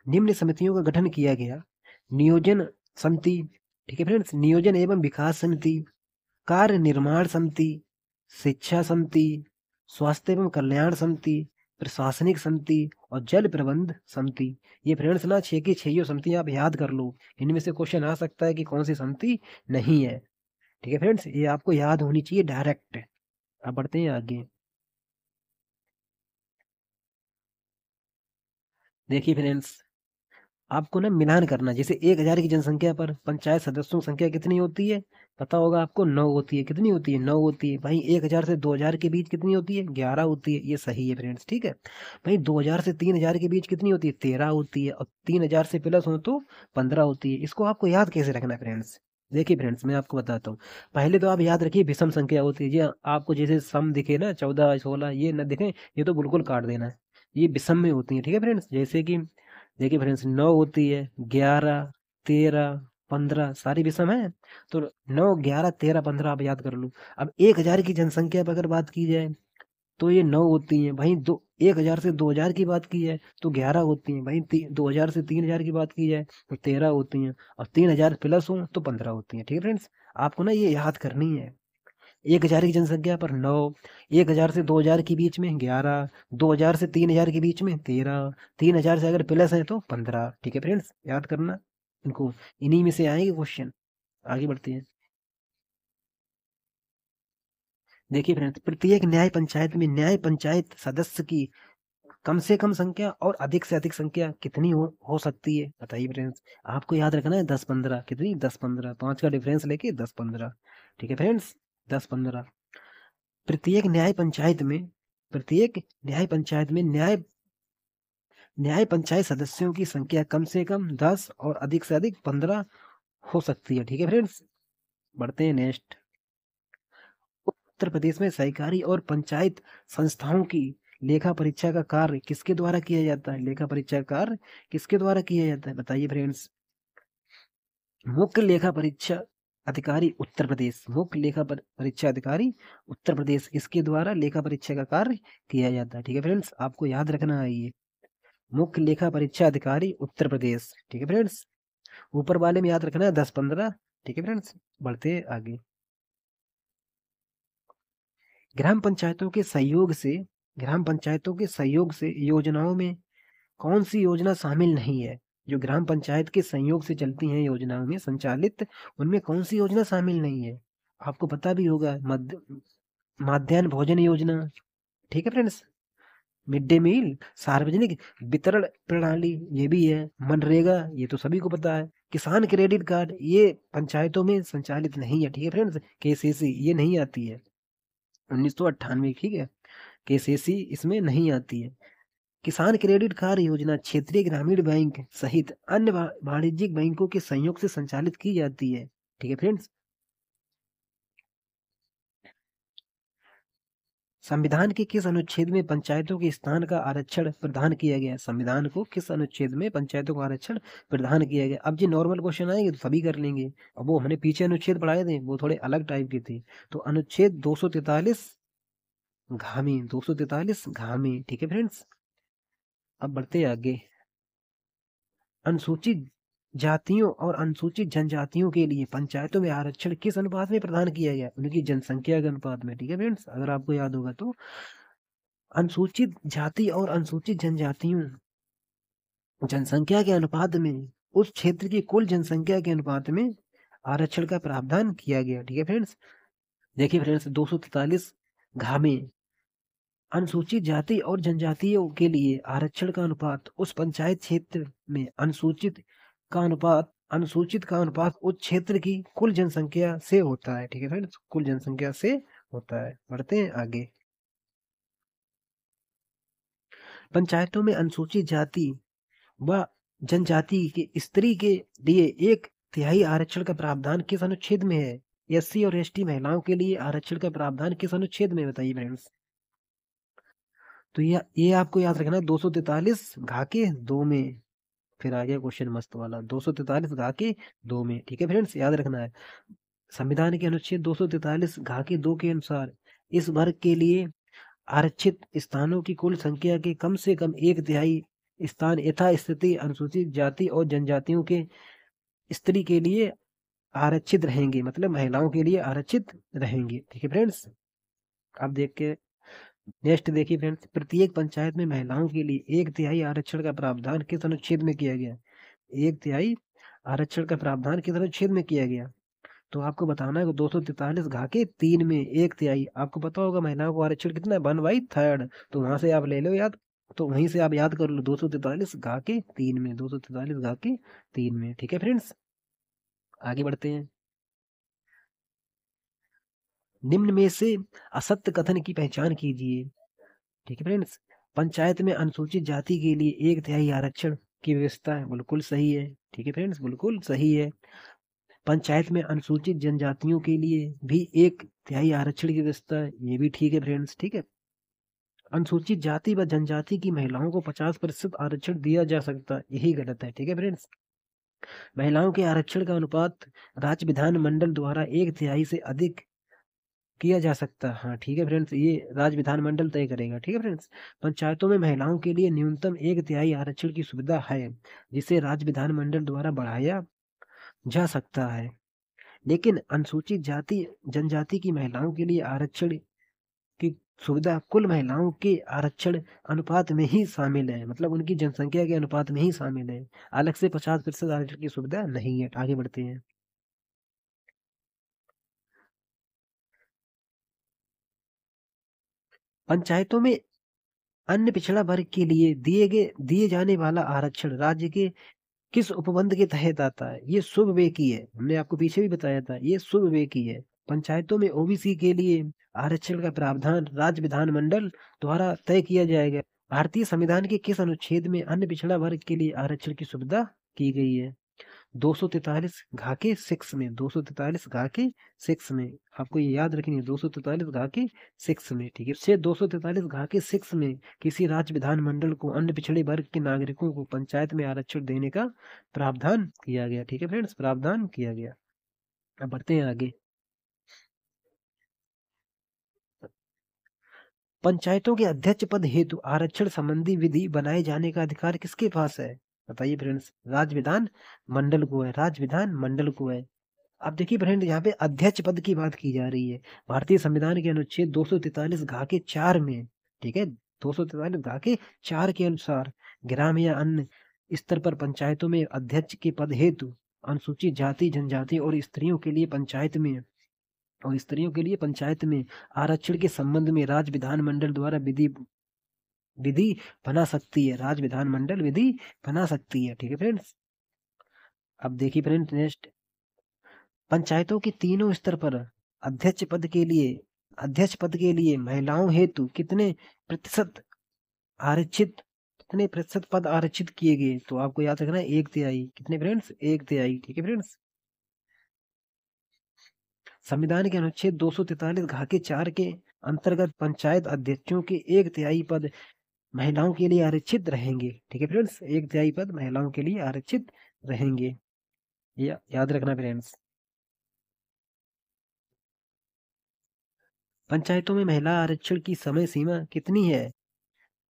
निम्न समितियों का गठन किया गया। नियोजन समिति, ठीक है फ्रेंड्स, नियोजन एवं विकास समिति, कार्य निर्माण समिति, शिक्षा समिति, स्वास्थ्य एवं कल्याण समिति, प्रशासनिक समिति और जल प्रबंध समिति। ये फ्रेंड्स ना 6 की 6 समिति आप याद कर लो, इनमें से क्वेश्चन आ सकता है कि कौन सी समिति नहीं है। ठीक है फ्रेंड्स, ये आपको याद होनी चाहिए डायरेक्ट। अब बढ़ते हैं आगे। देखिए फ्रेंड्स, आपको ना मिलान करना, जैसे 1000 की जनसंख्या पर पंचायत सदस्यों की संख्या कितनी होती है? पता होगा आपको, 9 होती है। कितनी होती है? 9 होती है। भाई 1000 से 2000 के बीच कितनी होती है? 11 होती है, ये सही है फ्रेंड्स। ठीक है, भाई 2000 से 3000 के बीच कितनी होती है? 13 होती है। और 3000 से प्लस हो तो 15 होती है। इसको आपको याद कैसे रखना है फ्रेंड्स? देखिए फ्रेंड्स, मैं आपको बताता हूँ। पहले तो आप याद रखिए विषम संख्या होती है, जी आपको जैसे सम दिखे ना 14 16, ये ना दिखे, ये तो बिल्कुल काट देना है, ये विषम में होती है। ठीक है फ्रेंड्स, जैसे कि देखिए फ्रेंड्स, 9 होती है, 11, 13, 15 सारी विषम है। तो 9, 11, 13, 15 आप याद कर लो। अब 1000 की जनसंख्या पर अगर बात की जाए तो ये 9 होती है। भाई 1000 से 2000 की बात की जाए तो 11 होती है। भाई 2000 से 3000 की बात की जाए तो 13 होती हैं। और 3000 प्लस हो तो 15 होती हैं। ठीक है फ्रेंड्स, आपको ना ये याद करनी है। 1000 की जनसंख्या पर 9, 1000 से 2000 के बीच में 11, 2000 से 3000 के बीच में 13, 3000 से अगर प्लस है तो 15। ठीक है फ्रेंड्स, याद करना इनको, इन्हीं में से आएंगे क्वेश्चन। आगे बढ़ते हैं। देखिए फ्रेंड्स, प्रत्येक न्याय पंचायत सदस्य की कम से कम संख्या और अधिक से अधिक संख्या कितनी हो सकती है? बताइए फ्रेंड्स, आपको याद रखना है 10-15। कितनी? 10-15, 5 का डिफरेंस लेके 10-15। ठीक है फ्रेंड्स, 10-15। प्रत्येक न्याय पंचायत में प्रत्येक न्याय पंचायत में न्याय पंचायत सदस्यों की संख्या कम से कम 10 और अधिक से अधिक 15 हो सकती है। ठीक है फ्रेंड्स, बढ़ते हैं नेक्स्ट। उत्तर प्रदेश में सहकारी और पंचायत संस्थाओं की लेखा परीक्षा का कार्य किसके द्वारा किया जाता है? लेखा परीक्षा का कार्य किसके द्वारा किया जाता है? बताइए फ्रेंड्स। मुख्य लेखा परीक्षा अधिकारी उत्तर प्रदेश, मुख्य लेखा परीक्षा अधिकारी उत्तर प्रदेश, इसके द्वारा लेखा परीक्षा का कार्य किया जाता है। ठीक है फ्रेंड्स, आपको याद रखना है ये, मुख्य लेखा परीक्षा अधिकारी उत्तर प्रदेश। ठीक है फ्रेंड्स, ऊपर वाले में याद रखना है 10-15। ठीक है फ्रेंड्स, बढ़ते हैं आगे। ग्राम पंचायतों के सहयोग से योजनाओं में कौन सी योजना शामिल नहीं है? जो ग्राम पंचायत के सहयोग से चलती हैं योजनाओं में संचालित, उनमें कौन सी योजना शामिल नहीं है? आपको पता भी होगा, मध्याह्न भोजन योजना, ठीक है फ्रेंड्स, मिड डे मील, सार्वजनिक वितरण प्रणाली, ये भी है, मनरेगा, ये तो सभी को पता है, किसान क्रेडिट कार्ड, ये पंचायतों में संचालित नहीं है, ठीक है फ्रेंड्स, केसीसी ये नहीं आती है, 1998, ठीक है, केसीसी इसमें नहीं आती है। किसान क्रेडिट कार्ड योजना क्षेत्रीय ग्रामीण बैंक सहित अन्य वाणिज्यिक बैंकों के सहयोग से संचालित की जाती है, ठीक है फ्रेंड्स। संविधान के किस अनुच्छेद में पंचायतों के स्थान का आरक्षण प्रदान किया गया? संविधान को किस अनुच्छेद में पंचायतों को आरक्षण प्रदान किया गया? अब जी नॉर्मल क्वेश्चन आएंगे तो सभी कर लेंगे, अब वो हमने पीछे अनुच्छेद पढ़ाए थे, वो थोड़े अलग टाइप के थे। तो अनुच्छेद 243 घामी, 243 घामी, ठीक है फ्रेंड्स। अब बढ़ते आगे। अनुसूचित जातियों और अनुसूचित जनजातियों के लिए पंचायतों में आरक्षण किस अनुपात में प्रदान किया गया? उनकी जनसंख्या के अनुपात में, ठीक है फ्रेंड्स, अगर आपको याद होगा तो। अनुसूचित जाति और अनुसूचित जनजातियों जनसंख्या के अनुपात में उस क्षेत्र की कुल जनसंख्या के अनुपात में आरक्षण का प्रावधान किया गया, ठीक है फ्रेंड्स। देखिए फ्रेंड्स, 243 घामे, अनुसूचित जाति और जनजातियों के लिए आरक्षण का अनुपात उस पंचायत क्षेत्र में अनुसूचित का अनुपात उस क्षेत्र की कुल जनसंख्या से होता है, ठीक है फ्रेंड्स, कुल जनसंख्या से होता है। बढ़ते हैं आगे। पंचायतों में अनुसूचित जाति व जनजाति के स्त्री के लिए 1/3 आरक्षण का प्रावधान किस अनुच्छेद में है? एससी और एसटी महिलाओं के लिए आरक्षण का प्रावधान किस अनुच्छेद में, बताइए फ्रेंड्स। तो ये आपको याद रखना है, 243 घा के 2 में। फिर आ गया क्वेश्चन मस्त वाला, 243 घा के 2 में, ठीक है फ्रेंड्स, याद रखना है। संविधान के अनुच्छेद 243 घा के 2 के अनुसार इस वर्ग के लिए आरक्षित स्थानों की कुल संख्या के कम से कम 1/3 स्थान यथास्थिति अनुसूचित जाति और जनजातियों के स्त्री के लिए आरक्षित रहेंगे, मतलब महिलाओं के लिए आरक्षित रहेंगे, ठीक है फ्रेंड्स। अब देख के नेक्स्ट देखिए फ्रेंड्स, प्रत्येक पंचायत में महिलाओं के लिए 1/3 आरक्षण का प्रावधान किस अनुच्छेद में किया गया? 1/3 आरक्षण का प्रावधान किस अनुच्छेद में किया गया? तो आपको बताना है 243 घा के 3 में 1/3, आपको पता होगा महिलाओं को आरक्षण कितना है, 1/3, तो वहां से आप ले लो याद, तो वहीं से आप याद कर लो, 243 घा के 3 में, 243 घा के 3 में, ठीक है फ्रेंड्स। आगे बढ़ते हैं। निम्न में से असत्य कथन की पहचान कीजिए, ठीक है फ्रेंड्स। पंचायत में अनुसूचित जाति के लिए 1/3 आरक्षण की व्यवस्था है, बिल्कुल सही है, ठीक है फ्रेंड्स, बिल्कुल सही है। पंचायत में अनुसूचित जनजातियों के लिए भी 1/3 आरक्षण की व्यवस्था है, ये भी ठीक है फ्रेंड्स, ठीक है। अनुसूचित जाति व जनजाति की महिलाओं को 50% आरक्षण दिया जा सकता है, यही गलत है, ठीक है फ्रेंड्स। महिलाओं के आरक्षण का अनुपात राज्य विधानमंडल द्वारा 1/3 से अधिक किया जा सकता है, हाँ ठीक है फ्रेंड्स, ये राज्य विधानमंडल तय करेगा, ठीक है फ्रेंड्स। पंचायतों में महिलाओं के लिए न्यूनतम 1/3 आरक्षण की सुविधा है, जिसे राज्य विधानमंडल द्वारा बढ़ाया जा सकता है, लेकिन अनुसूचित जाति जनजाति की महिलाओं के लिए आरक्षण की सुविधा कुल महिलाओं के आरक्षण अनुपात में ही शामिल है, मतलब उनकी जनसंख्या के अनुपात में ही शामिल है, अलग से 50% आरक्षण की सुविधा नहीं है। आगे बढ़ते हैं। पंचायतों में अन्य पिछड़ा वर्ग के लिए दिए जाने वाला आरक्षण राज्य के किस उपबंध के तहत आता है? ये शुभ वे की है, हमने आपको पीछे भी बताया था, ये शुभ वे की है। पंचायतों में ओबीसी के लिए आरक्षण का प्रावधान राज्य विधानमंडल द्वारा तय किया जाएगा। भारतीय संविधान के किस अनुच्छेद में अन्य पिछड़ा वर्ग के लिए आरक्षण की सुविधा की गई है? 243 घा के 6 में, 243 घा के 6 में, आपको ये याद रखनी है, 243 घा के 6 में, ठीक है। से 243 घा के 6 में किसी राज्य विधानमंडल को अन्य पिछड़े वर्ग के नागरिकों को पंचायत में आरक्षण देने का प्रावधान किया गया, ठीक है फ्रेंड्स, प्रावधान किया गया। अब बढ़ते हैं आगे। पंचायतों के अध्यक्ष पद हेतु आरक्षण संबंधी विधि बनाए जाने का अधिकार किसके पास है? बताइए फ्रेंड्स, राज्य विधान मंडल को है, राज्य विधान मंडल को है। अब देखिए फ्रेंड, यहाँ पे अध्यक्ष पद की बात की जा रही है, भारतीय संविधान के अनुच्छेद 243 घा के 4 में, ठीक है, 243 घा के 4 के अनुसार ग्राम या अन्य स्तर पर पंचायतों में अध्यक्ष के पद हेतु अनुसूचित जाति जनजाति और स्त्रियों के लिए पंचायत में और स्त्रियों के लिए पंचायत में आरक्षण के संबंध में राज्य विधानमंडल द्वारा विधि विधि बना सकती है, राज्य विधानमंडल विधि बना सकती है। ठीक है फ्रेंड्स। अब देखिए फ्रेंड्स नेक्स्ट, पंचायतों के तीनों स्तर पर अध्यक्ष पद के लिए महिलाओं हेतु प्रतिशत आरक्षित कितने प्रतिशत पद आरक्षित किए गए? तो आपको याद रखना है 1/3। कितने फ्रेंड्स? 1/3। ठीक है फ्रेंड्स। संविधान के अनुच्छेद 243 घ के 4 के अंतर्गत पंचायत अध्यक्षों के 1/3 पद महिलाओं के लिए आरक्षित रहेंगे। ठीक है फ्रेंड्स, 1/3 पद महिलाओं के लिए आरक्षित रहेंगे, याद रखना फ्रेंड्स। पंचायतों में महिला आरक्षण की समय सीमा कितनी है,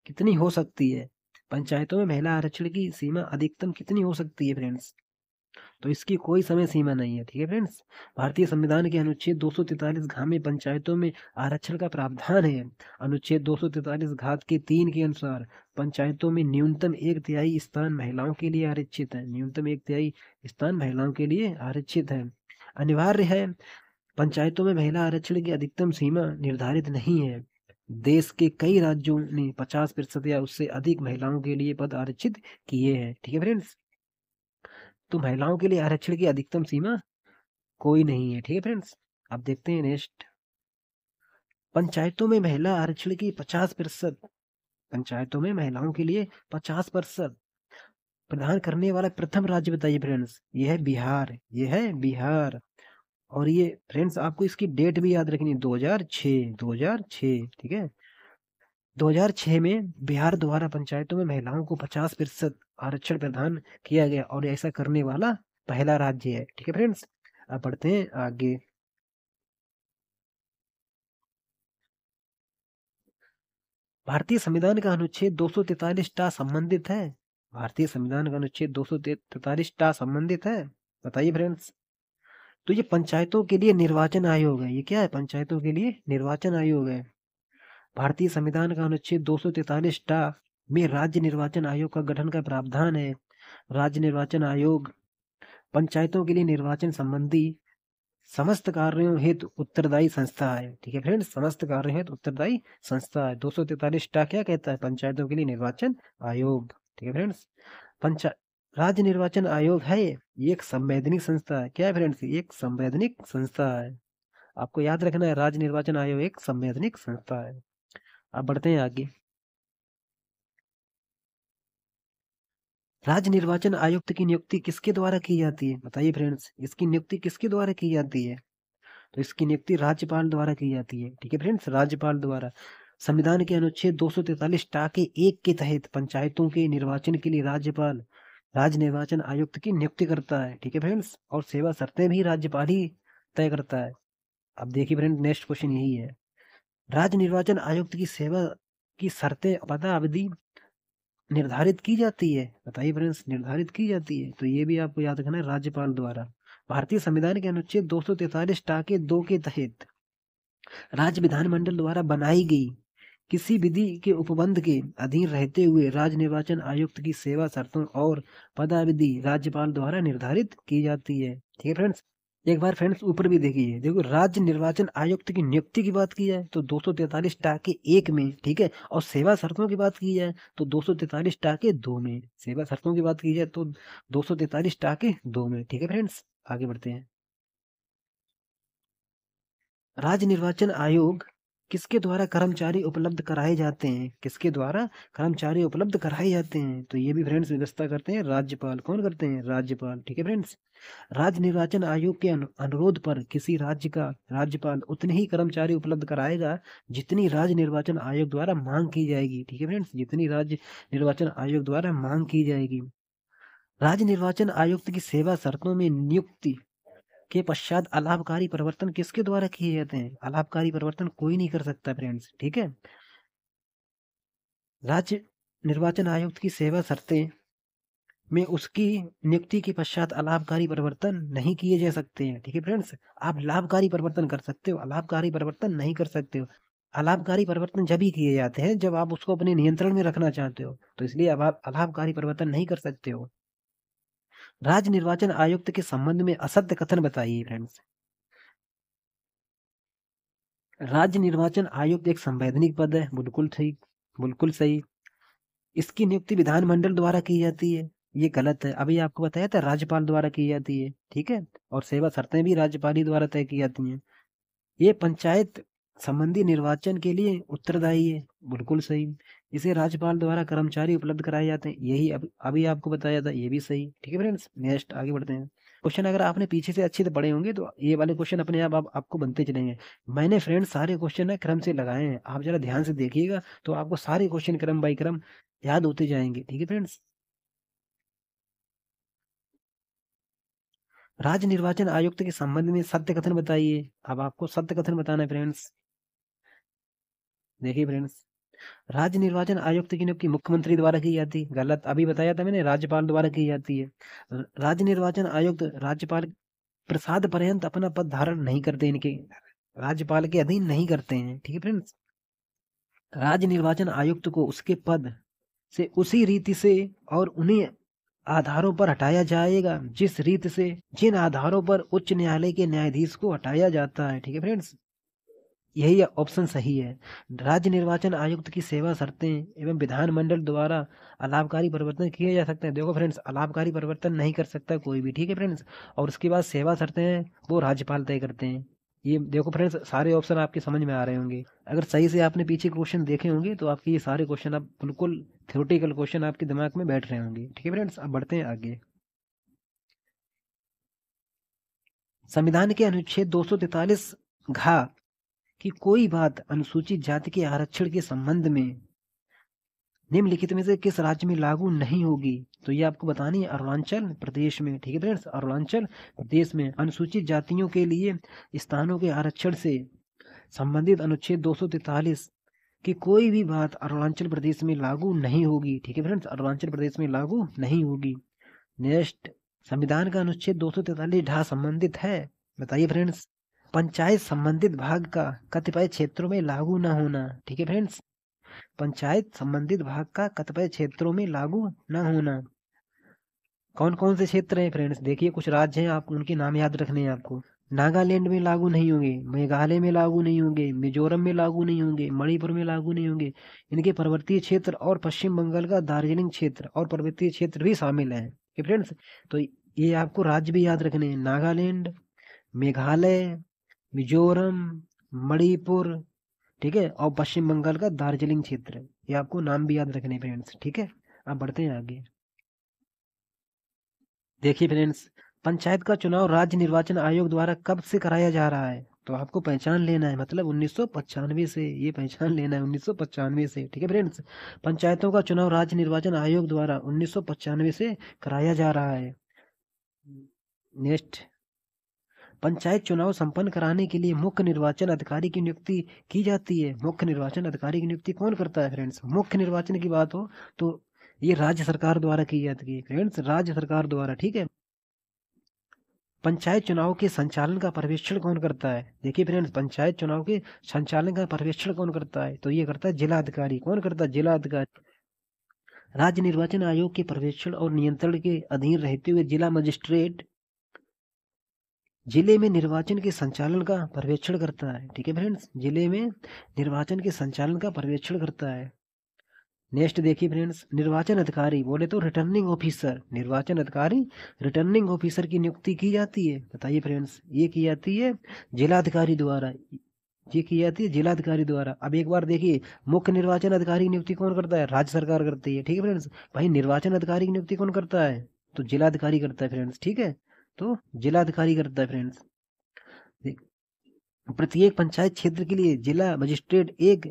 कितनी हो सकती है? पंचायतों में महिला आरक्षण की सीमा अधिकतम कितनी हो सकती है फ्रेंड्स? तो इसकी कोई समय सीमा नहीं है। ठीक है फ्रेंड्स। भारतीय संविधान के अनुच्छेद 243 घ में पंचायतों में आरक्षण का प्रावधान है। अनुच्छेद 243 घ के 3 के अनुसार पंचायतों में न्यूनतम 1/3 स्थान महिलाओं के लिए आरक्षित है। न्यूनतम 1/3 स्थान महिलाओं के लिए आरक्षित है। अनिवार्य है, पंचायतों में महिला आरक्षण की अधिकतम सीमा निर्धारित नहीं है। देश के कई राज्यों ने 50% या उससे अधिक महिलाओं के लिए पद आरक्षित किए हैं। ठीक है फ्रेंड्स। तो महिलाओं के लिए आरक्षण की अधिकतम सीमा कोई नहीं है। ठीक है फ्रेंड्स। अब देखते हैं नेक्स्ट, पंचायतों में महिला आरक्षण की 50%, पंचायतों में महिलाओं के लिए 50% प्रदान करने वाला प्रथम राज्य बताइए फ्रेंड्स? ये है बिहार, ये है बिहार। और ये फ्रेंड्स आपको इसकी डेट भी याद रखनी है, 2006, 2006। ठीक है, 2006 में बिहार द्वारा पंचायतों में महिलाओं को 50% आरक्षण प्रदान किया गया और ऐसा करने वाला पहला राज्य है। ठीक है फ्रेंड्स। अब बढ़ते हैं आगे। भारतीय संविधान का अनुच्छेद 243 टा संबंधित है। भारतीय संविधान का अनुच्छेद 243 टा संबंधित है, बताइए फ्रेंड्स। तो ये पंचायतों के लिए निर्वाचन आयोग है। ये क्या है? पंचायतों के लिए निर्वाचन आयोग है। भारतीय संविधान का अनुच्छेद 243 टा में राज्य निर्वाचन आयोग का गठन का प्रावधान है। राज्य निर्वाचन आयोग पंचायतों के लिए निर्वाचन संबंधी समस्त कार्यों हेतु उत्तरदायी संस्था है। ठीक है फ्रेंड्स, समस्त कार्यों हेतु उत्तरदायी संस्था है। 243 टा क्या कहता है? पंचायतों के लिए निर्वाचन आयोग। ठीक है फ्रेंड्स। पंचा राज्य निर्वाचन आयोग है ये एक संवैधानिक संस्था है। क्या है फ्रेंड्स? ये एक संवैधानिक संस्था है। आपको याद रखना है, राज्य निर्वाचन आयोग एक संवैधानिक संस्था है। अब बढ़ते हैं आगे। राज्य निर्वाचन आयुक्त की नियुक्ति किसके द्वारा की जाती है? बताइए फ्रेंड्स, इसकी नियुक्ति किसके द्वारा की जाती है? तो इसकी नियुक्ति राज्यपाल द्वारा की जाती है। ठीक है फ्रेंड्स, राज्यपाल द्वारा। संविधान के अनुच्छेद 243 टा के 1 के तहत पंचायतों के निर्वाचन के लिए राज्यपाल राज्य निर्वाचन आयुक्त की नियुक्ति करता है। ठीक है फ्रेंड्स। और सेवा शर्तें भी राज्यपाल ही तय करता है। अब देखिए फ्रेंड, नेक्स्ट क्वेश्चन यही है, राज्य निर्वाचन आयुक्त की सेवा की शर्तें पदा अवधि निर्धारित की जाती है। बताइए फ्रेंड्स, निर्धारित की जाती है। तो ये भी आपको याद रखना है, राज्यपाल द्वारा। भारतीय संविधान के अनुच्छेद 243 टा के 2 के तहत राज्य विधानमंडल द्वारा बनाई गई किसी विधि के उपबंध के अधीन रहते हुए राज्य निर्वाचन आयुक्त की सेवा शर्तों और पदावधि राज्यपाल द्वारा निर्धारित की जाती है। ठीक है फ्रेंड्स। एक बार फ्रेंड्स ऊपर भी देखिए, देखो राज्य निर्वाचन आयुक्त की नियुक्ति की बात की जाए तो 243 टा के 1 में, ठीक है, और सेवा शर्तों की बात की जाए तो 243 टा के 2 में, सेवा शर्तों की बात की जाए तो 243 टा के 2 में। ठीक है फ्रेंड्स, आगे बढ़ते हैं। राज्य निर्वाचन आयोग किसके द्वारा कर्मचारी उपलब्ध कराए जाते हैं? किसके द्वारा कर्मचारी उपलब्ध कराए जाते हैं? तो ये भी फ्रेंड्स व्यवस्था करते हैं राज्यपाल। कौन करते हैं? राज्यपाल। ठीक है फ्रेंड्स। राज्य निर्वाचन आयोग के अनुरोध पर किसी राज्य का राज्यपाल उतने ही कर्मचारी उपलब्ध कराएगा जितनी राज्य निर्वाचन आयोग द्वारा मांग की जाएगी। ठीक है फ्रेंड्स, जितनी राज्य निर्वाचन आयोग द्वारा मांग की जाएगी। राज्य निर्वाचन आयुक्त की सेवा शर्तों में नियुक्ति के पश्चात अलाभकारी परिवर्तन किसके द्वारा किए जाते हैं? अलाभकारी परिवर्तन कोई नहीं कर सकता फ्रेंड्स। ठीक है। राज्य निर्वाचन आयुक्त की सेवा शर्तें में उसकी नियुक्ति के पश्चात अलाभकारी परिवर्तन नहीं किए जा सकते हैं। ठीक है फ्रेंड्स। आप लाभकारी परिवर्तन कर सकते हो, अलाभकारी परिवर्तन नहीं कर सकते हो। अलाभकारी परिवर्तन जब ही किए जाते हैं जब आप उसको अपने नियंत्रण में रखना चाहते हो, तो इसलिए अब आप अलाभकारी परिवर्तन नहीं कर सकते हो। राज्य निर्वाचन आयुक्त के संबंध में असत्य कथन बताइए फ्रेंड्स। राज्य निर्वाचन आयुक्त एक संवैधानिक पद है, बिल्कुल ठीक, बिल्कुल सही। इसकी नियुक्ति विधानमंडल द्वारा की जाती है, ये गलत है। अभी आपको बताया था राज्यपाल द्वारा की जाती है, ठीक है। और सेवा शर्तें भी राज्यपाल ही द्वारा तय की जाती हैं। ये पंचायत संबंधी निर्वाचन के लिए उत्तरदायी है, बिल्कुल सही। इसे राज्यपाल द्वारा कर्मचारी उपलब्ध कराए जाते हैं, यही अभी आपको बताया था, ये भी सही। ठीक है फ्रेंड्स, नेक्स्ट आगे बढ़ते हैं। क्वेश्चन अगर आपने पीछे से अच्छे से पढ़े होंगे तो ये वाले क्वेश्चन अपने आप आपको बनते चलेंगे। मैंने फ्रेंड्स सारे क्वेश्चन है क्रम से लगाए हैं, आप जरा ध्यान से देखिएगा तो आपको सारे क्वेश्चन क्रम बाई क्रम याद होते जाएंगे। ठीक है फ्रेंड्स, राज्य निर्वाचन आयुक्त के संबंध में सत्य कथन बताइए। अब आपको सत्य कथन बताना है फ्रेंड्स। देखिए फ्रेंड्स, राज्य निर्वाचन आयुक्त की नियुक्ति मुख्यमंत्री द्वारा की जाती है, गलत। अभी बताया था मैंने, राज्यपाल द्वारा की जाती है। राज्य निर्वाचन आयुक्त राज्यपाल प्रसाद पर्यंत अपना पद धारण नहीं करते, इनके राज्यपाल के अधीन नहीं करते हैं। ठीक है फ्रेंड्स, राज्य निर्वाचन आयुक्त को उसके पद से उसी रीति से और उन्हीं आधारों पर हटाया जाएगा जिस रीत से जिन आधारों पर उच्च न्यायालय के न्यायाधीश को हटाया जाता है। ठीक है फ्रेंड्स, यही ऑप्शन सही है। राज्य निर्वाचन आयुक्त की सेवा शर्तें एवं विधानमंडल द्वारा अलाभकारी परिवर्तन किए जा सकते हैं। देखो फ्रेंड्स, अलाभकारी परिवर्तन नहीं कर सकता कोई भी। ठीक है फ्रेंड्स, और उसके बाद सेवा शर्तें हैं वो राज्यपाल तय करते हैं। ये देखो फ्रेंड्स, सारे ऑप्शन आपके समझ में आ रहे होंगे। अगर सही से आपने पीछे क्वेश्चन देखे होंगे तो आपके ये सारे क्वेश्चन आप बिल्कुल थ्योरेटिकल क्वेश्चन आपके दिमाग में बैठ रहे होंगे। ठीक है फ्रेंड्स, अब बढ़ते हैं आगे। संविधान के अनुच्छेद 243 घ कि कोई बात अनुसूचित जाति के आरक्षण के संबंध में निम्नलिखित में से किस राज्य में लागू नहीं होगी। तो ये आपको बतानी है अरुणाचल प्रदेश में। ठीक है फ्रेंड्स, अरुणाचल प्रदेश में अनुसूचित जातियों के लिए स्थानों के आरक्षण से संबंधित अनुच्छेद 243 की कोई भी बात अरुणाचल प्रदेश में लागू नहीं होगी। ठीक है फ्रेंड्स, अरुणाचल प्रदेश में लागू नहीं होगी। नेक्स्ट, संविधान का अनुच्छेद 243 ढा संबंधित है, बताइए फ्रेंड्स। पंचायत संबंधित भाग का कतिपय क्षेत्रों में लागू न होना। ठीक है फ्रेंड्स, पंचायत संबंधित भाग का कतिपय क्षेत्रों में लागू न होना। कौन कौन से क्षेत्र हैं फ्रेंड्स, देखिए कुछ राज्य हैं, आप उनके नाम याद रखने हैं आपको। नागालैंड में लागू नहीं होंगे, मेघालय में लागू नहीं होंगे, मिजोरम में लागू नहीं होंगे, मणिपुर में लागू नहीं होंगे। इनके पर्वतीय क्षेत्र और पश्चिम बंगाल का दार्जिलिंग क्षेत्र और पर्वतीय क्षेत्र भी शामिल है। फ्रेंड्स, तो ये आपको राज्य भी याद रखने हैं, नागालैंड, मेघालय, मिजोरम, मणिपुर, ठीक है, और पश्चिम बंगाल का दार्जिलिंग क्षेत्र। ये आपको नाम भी याद रखने फ्रेंड्स। ठीक है, अब बढ़ते हैं आगे। देखिए फ्रेंड्स, पंचायत का चुनाव राज्य निर्वाचन आयोग द्वारा कब से कराया जा रहा है। तो आपको पहचान लेना है, मतलब 1995 से, ये पहचान लेना है 1995 से। ठीक है फ्रेंड्स, पंचायतों का चुनाव राज्य निर्वाचन आयोग द्वारा 1995 से कराया जा रहा है। नेक्स्ट, पंचायत चुनाव संपन्न कराने के लिए मुख्य निर्वाचन अधिकारी की नियुक्ति की जाती है। मुख्य निर्वाचन अधिकारी की नियुक्ति कौन करता है फ्रेंड्स, मुख्य निर्वाचन की बात हो तो ये राज्य सरकार द्वारा की जाती है फ्रेंड्स, राज्य सरकार द्वारा। ठीक है, पंचायत चुनाव के संचालन का पर्यवेक्षण कौन करता है। देखिए फ्रेंड्स, पंचायत चुनाव के संचालन का पर्यवेक्षण कौन करता है, तो ये करता है जिला अधिकारी। कौन करता है, जिला अधिकारी। राज्य निर्वाचन आयोग के पर्यवेक्षण और नियंत्रण के अधीन रहते हुए जिला मजिस्ट्रेट जिले में निर्वाचन के संचालन का पर्यवेक्षण करता है। ठीक है फ्रेंड्स, जिले में निर्वाचन के संचालन का पर्यवेक्षण करता है। नेक्स्ट देखिए फ्रेंड्स, निर्वाचन अधिकारी बोले तो रिटर्निंग ऑफिसर, निर्वाचन अधिकारी रिटर्निंग ऑफिसर की नियुक्ति की जाती है। बताइए फ्रेंड्स, ये की जाती है जिलाधिकारी द्वारा, ये की जाती है जिलाधिकारी द्वारा। अब एक बार देखिए, मुख्य निर्वाचन अधिकारी की नियुक्ति कौन करता है, राज्य सरकार करती है। ठीक है फ्रेंड्स, भाई निर्वाचन अधिकारी की नियुक्ति कौन करता है, तो जिलाधिकारी करता है फ्रेंड्स। ठीक है, तो जिलाधिकारी करता है फ्रेंड्स। प्रत्येक पंचायत क्षेत्र के लिए जिला मजिस्ट्रेट एक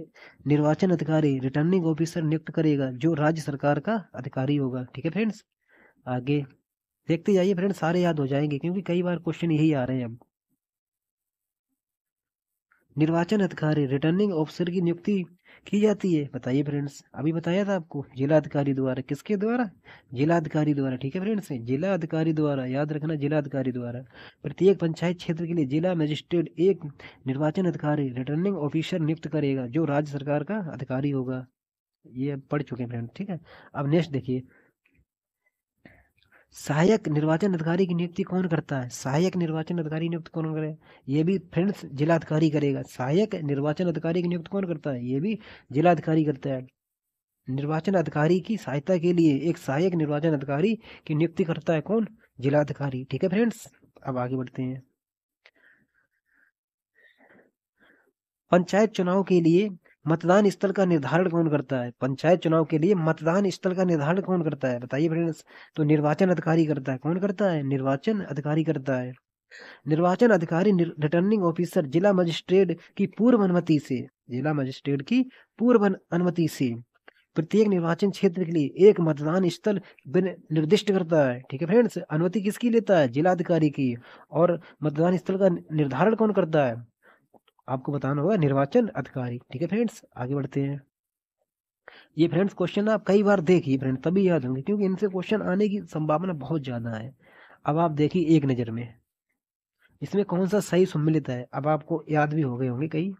निर्वाचन अधिकारी रिटर्निंग ऑफिसर नियुक्त करेगा जो राज्य सरकार का अधिकारी होगा। ठीक है फ्रेंड्स, आगे देखते जाइए फ्रेंड्स, सारे याद हो जाएंगे क्योंकि कई बार क्वेश्चन यही आ रहे हैं। अब निर्वाचन अधिकारी रिटर्निंग ऑफिसर की नियुक्ति की जाती है, बताइए फ्रेंड्स। अभी बताया था आपको, जिला अधिकारी द्वारा। किसके द्वारा, जिला अधिकारी द्वारा। ठीक है फ्रेंड्स, जिला अधिकारी द्वारा, याद रखना जिला अधिकारी द्वारा। प्रत्येक पंचायत क्षेत्र के लिए जिला मजिस्ट्रेट एक निर्वाचन अधिकारी रिटर्निंग ऑफिसर नियुक्त करेगा जो राज्य सरकार का अधिकारी होगा। ये अब पढ़ चुके हैं फ्रेंड्स। ठीक है, अब नेक्स्ट देखिए, सहायक निर्वाचन अधिकारी की नियुक्ति कौन करता है? सहायक निर्वाचन अधिकारी नियुक्त कौन करेगा? ये भी फ्रेंड्स जिलाधिकारी करेगा। सहायक निर्वाचन अधिकारी की नियुक्त कौन करता है? ये भी जिलाधिकारी करता है। निर्वाचन अधिकारी की सहायता के लिए एक सहायक निर्वाचन अधिकारी की नियुक्ति करता है कौन? जिलाधिकारी। ठीक है फ्रेंड्स, अब आगे बढ़ते हैं। पंचायत चुनाव के लिए मतदान स्थल का निर्धारण कौन करता है? पंचायत चुनाव के लिए मतदान स्थल का निर्धारण कौन करता है? बताइए फ्रेंड्स। तो निर्वाचन अधिकारी करता है। कौन करता है? निर्वाचन अधिकारी करता है। निर्वाचन अधिकारी रिटर्निंग ऑफिसर जिला मजिस्ट्रेट की पूर्व अनुमति से, जिला मजिस्ट्रेट की पूर्व अनुमति से प्रत्येक निर्वाचन क्षेत्र के लिए एक मतदान स्थल निर्दिष्ट करता है। ठीक है फ्रेंड्स, अनुमति किसकी लेता है? जिलाधिकारी की। और मतदान स्थल का निर्धारण कौन करता है? आपको बताना होगा, निर्वाचन अधिकारी। ठीक है फ्रेंड्स, आगे बढ़ते हैं। ये फ्रेंड्स क्वेश्चन आप कई बार देखिए फ्रेंड्स, तभी याद होंगे, क्योंकि इनसे क्वेश्चन आने की संभावना बहुत ज्यादा है। अब आप देखिए एक नजर में इसमें कौन सा सही सम्मिलित है। अब आपको याद भी हो गए होंगे कई।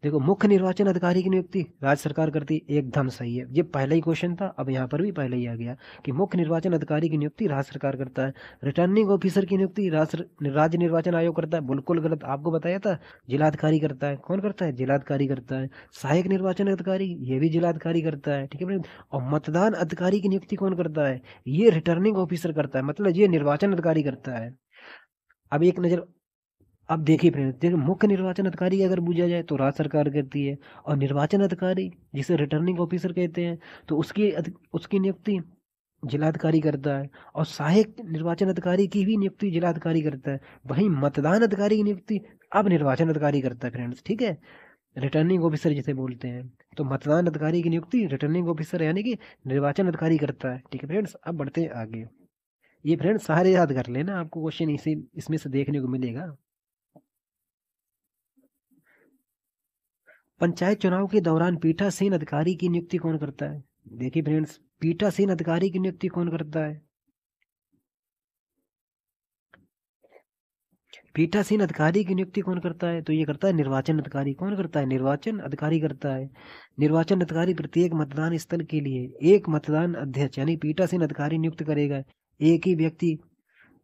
देखो, मुख्य निर्वाचन अधिकारी की नियुक्ति राज्य सरकार करती है, एकदम सही है। ये पहला ही क्वेश्चन था, अब यहाँ पर भी पहले ही आ गया कि मुख्य निर्वाचन अधिकारी की नियुक्ति राज्य सरकार करता है। रिटर्निंग ऑफिसर की नियुक्ति राज्य निर्वाचन आयोग करता है, बिल्कुल गलत, आपको बताया था जिलाधिकारी करता है। कौन करता है? जिलाधिकारी करता है। सहायक निर्वाचन अधिकारी, ये भी जिलाधिकारी करता है। ठीक है फ्रेंड, और मतदान अधिकारी की नियुक्ति कौन करता है? ये रिटर्निंग ऑफिसर करता है, मतलब ये निर्वाचन अधिकारी करता है। अब एक नजर, अब देखिए फ्रेंड्स, देखिए मुख्य निर्वाचन अधिकारी अगर पूछा जाए तो राज्य सरकार करती है, और निर्वाचन अधिकारी जिसे रिटर्निंग ऑफिसर कहते हैं तो उसकी नियुक्ति जिलाधिकारी करता है, और सहायक निर्वाचन अधिकारी की भी नियुक्ति जिलाधिकारी करता है। वहीं मतदान अधिकारी की नियुक्ति अब निर्वाचन अधिकारी करता है फ्रेंड्स। ठीक है, रिटर्निंग ऑफिसर जिसे बोलते हैं, तो मतदान अधिकारी की नियुक्ति रिटर्निंग ऑफिसर यानी कि निर्वाचन अधिकारी करता है। ठीक है फ्रेंड्स, अब बढ़ते हैं आगे। ये फ्रेंड्स सारे याद कर लेना, आपको क्वेश्चन इसी इसमें से देखने को मिलेगा। पंचायत चुनाव के दौरान पीठासीन अधिकारी की नियुक्ति कौन करता है? देखिए फ्रेंड्स, पीठासीन अधिकारी की नियुक्ति कौन करता है? पीठासीन अधिकारी की नियुक्ति कौन करता है? तो ये करता है निर्वाचन अधिकारी। कौन करता है? निर्वाचन अधिकारी करता है। निर्वाचन अधिकारी प्रत्येक मतदान स्थल के लिए एक मतदान अध्यक्ष यानी पीठासीन अधिकारी नियुक्त करेगा। एक ही व्यक्ति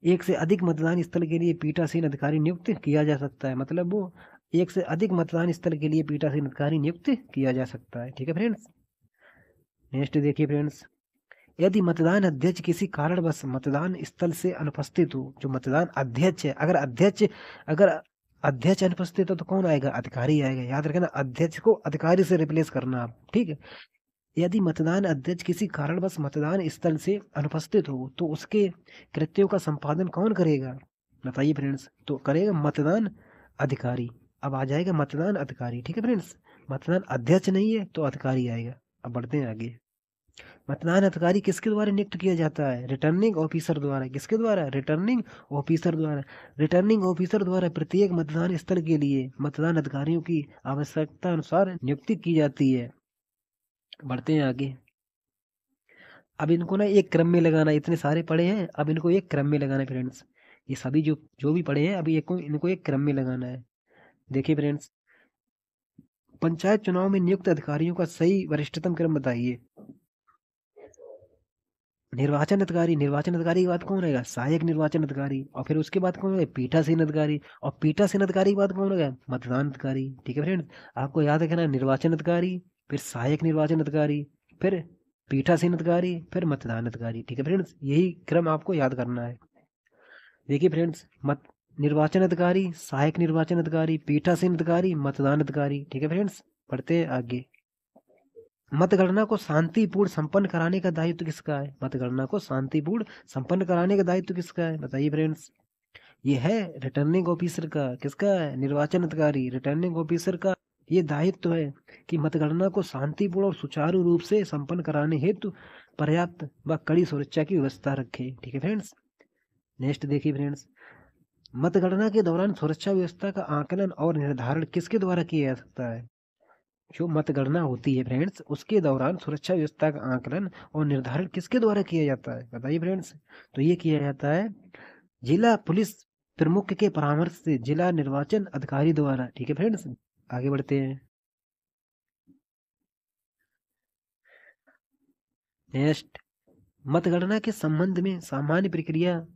एक से अधिक मतदान स्थल के लिए पीठासीन अधिकारी नियुक्त किया जा सकता है, मतलब वो एक से अधिक मतदान स्थल के लिए पीठासीन अधिकारी नियुक्त किया जा सकता है। ठीक है फ्रेंड्स, नेक्स्ट देखिए फ्रेंड्स, यदि मतदान अध्यक्ष किसी कारणवश मतदान स्थल से अनुपस्थित हो, जो मतदान अध्यक्ष है, अगर अध्यक्ष अनुपस्थित हो तो कौन आएगा? अधिकारी आएगा। याद रखना, अध्यक्ष को अधिकारी से रिप्लेस करना आप। ठीक है, यदि मतदान अध्यक्ष किसी कारणवश मतदान स्थल से अनुपस्थित हो तो उसके कृत्यों का संपादन कौन करेगा? बताइए फ्रेंड्स। तो करेगा मतदान अधिकारी। अब आ जाएगा मतदान अधिकारी। ठीक है फ्रेंड्स, मतदान अध्यक्ष नहीं है तो अधिकारी आएगा। अब बढ़ते हैं आगे। मतदान अधिकारी किसके द्वारा नियुक्त किया जाता है? रिटर्निंग ऑफिसर द्वारा। किसके द्वारा? रिटर्निंग ऑफिसर द्वारा। रिटर्निंग ऑफिसर द्वारा प्रत्येक मतदान स्थल के लिए मतदान अधिकारियों की आवश्यकता अनुसार नियुक्ति की जाती है। बढ़ते हैं आगे। अब इनको ना एक क्रम में लगाना, इतने सारे पढ़े हैं, अब इनको एक क्रम में लगाना है फ्रेंड्स। ये सभी जो जो भी पढ़े हैं अभी इनको एक क्रम में लगाना है। देखिए फ्रेंड्स, पंचायत चुनाव में नियुक्त अधिकारियों का सही वरिष्ठतम क्रम बताइए। निर्वाचन अधिकारी के बाद कौन आएगा? सहायक निर्वाचन अधिकारी। और फिर उसके बाद कौन आएगा? पीठासीन अधिकारी। और पीठासीन अधिकारी के बाद कौन आएगा? मतदान अधिकारी। ठीक है फ्रेंड्स, आपको याद रखना, निर्वाचन अधिकारी, फिर सहायक निर्वाचन अधिकारी, फिर पीठासीन अधिकारी, फिर मतदान अधिकारी। ठीक है फ्रेंड्स, यही क्रम आपको याद करना है। देखिए फ्रेंड्स, निर्वाचन अधिकारी, सहायक निर्वाचन अधिकारी, पीठासीन अधिकारी, मतदान अधिकारी। ठीक है फ्रेंड्स, पढ़ते हैं आगे। मतगणना को शांतिपूर्ण संपन्न कराने का दायित्व किसका है? मतगणना को शांतिपूर्ण संपन्न कराने का दायित्व किसका है? बताइए फ्रेंड्स। ये है रिटर्निंग ऑफिसर का। किसका है? निर्वाचन अधिकारी, रिटर्निंग ऑफिसर का ये दायित्व है कि मतगणना को शांतिपूर्ण और सुचारू रूप से संपन्न कराने हेतु पर्याप्त व कड़ी सुरक्षा की व्यवस्था रखे। ठीक है फ्रेंड्स, नेक्स्ट देखिए फ्रेंड्स, मतगणना के दौरान सुरक्षा व्यवस्था का आकलन और निर्धारण किसके द्वारा किया जा सकता है? जो मतगणना होती है फ्रेंड्स, उसके दौरान सुरक्षा व्यवस्था का आकलन और निर्धारण किसके द्वारा किया जाता है? बताइए फ्रेंड्स। तो ये किया जाता है जिला पुलिस प्रमुख के परामर्श से जिला निर्वाचन अधिकारी द्वारा। ठीक है फ्रेंड्स, आगे बढ़ते हैं। नेक्स्ट, मतगणना के संबंध में सामान्य प्रक्रिया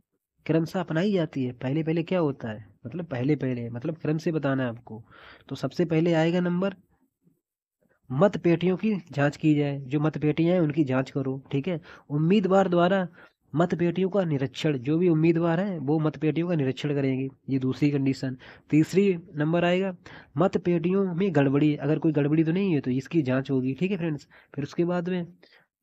क्रमशः अपनाई जाती है। पहले पहले क्या होता है, मतलब पहले पहले मतलब क्रम से बताना है आपको। तो सबसे पहले आएगा नंबर, मत पेटियों की जांच की जाए, जो मत पेटियां हैं उनकी जांच करो, ठीक है। उम्मीदवार द्वारा मत पेटियों का निरीक्षण, जो भी उम्मीदवार हैं वो मत पेटियों का निरीक्षण करेंगे, ये दूसरी कंडीशन। तीसरी नंबर आएगा, मत पेटियों में गड़बड़ी, अगर कोई गड़बड़ी तो नहीं है तो इसकी जांच होगी, ठीक है फ्रेंड्स। फिर उसके बाद में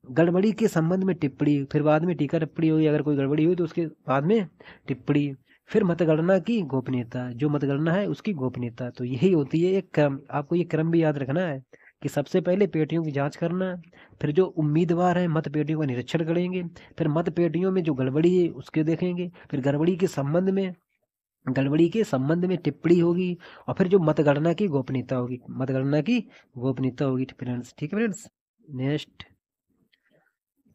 गड़बड़ी के संबंध में टिप्पणी, फिर बाद में टीका टिप्पणी होगी, अगर कोई गड़बड़ी हुई तो उसके बाद में टिप्पणी। फिर मतगणना की गोपनीयता, जो मतगणना है उसकी गोपनीयता। तो यही होती है एक क्रम, आपको ये क्रम भी याद रखना है कि सबसे पहले पेटियों की जांच करना, फिर जो उम्मीदवार हैं मत पेटियों का निरीक्षण करेंगे, फिर मत पेटियों में जो गड़बड़ी है उसके देखेंगे, फिर गड़बड़ी के संबंध में टिप्पणी होगी, और फिर जो मतगणना की गोपनीयता होगी, मतगणना की गोपनीयता होगी फ्रेंड्स, ठीक है फ्रेंड्स। नेक्स्ट,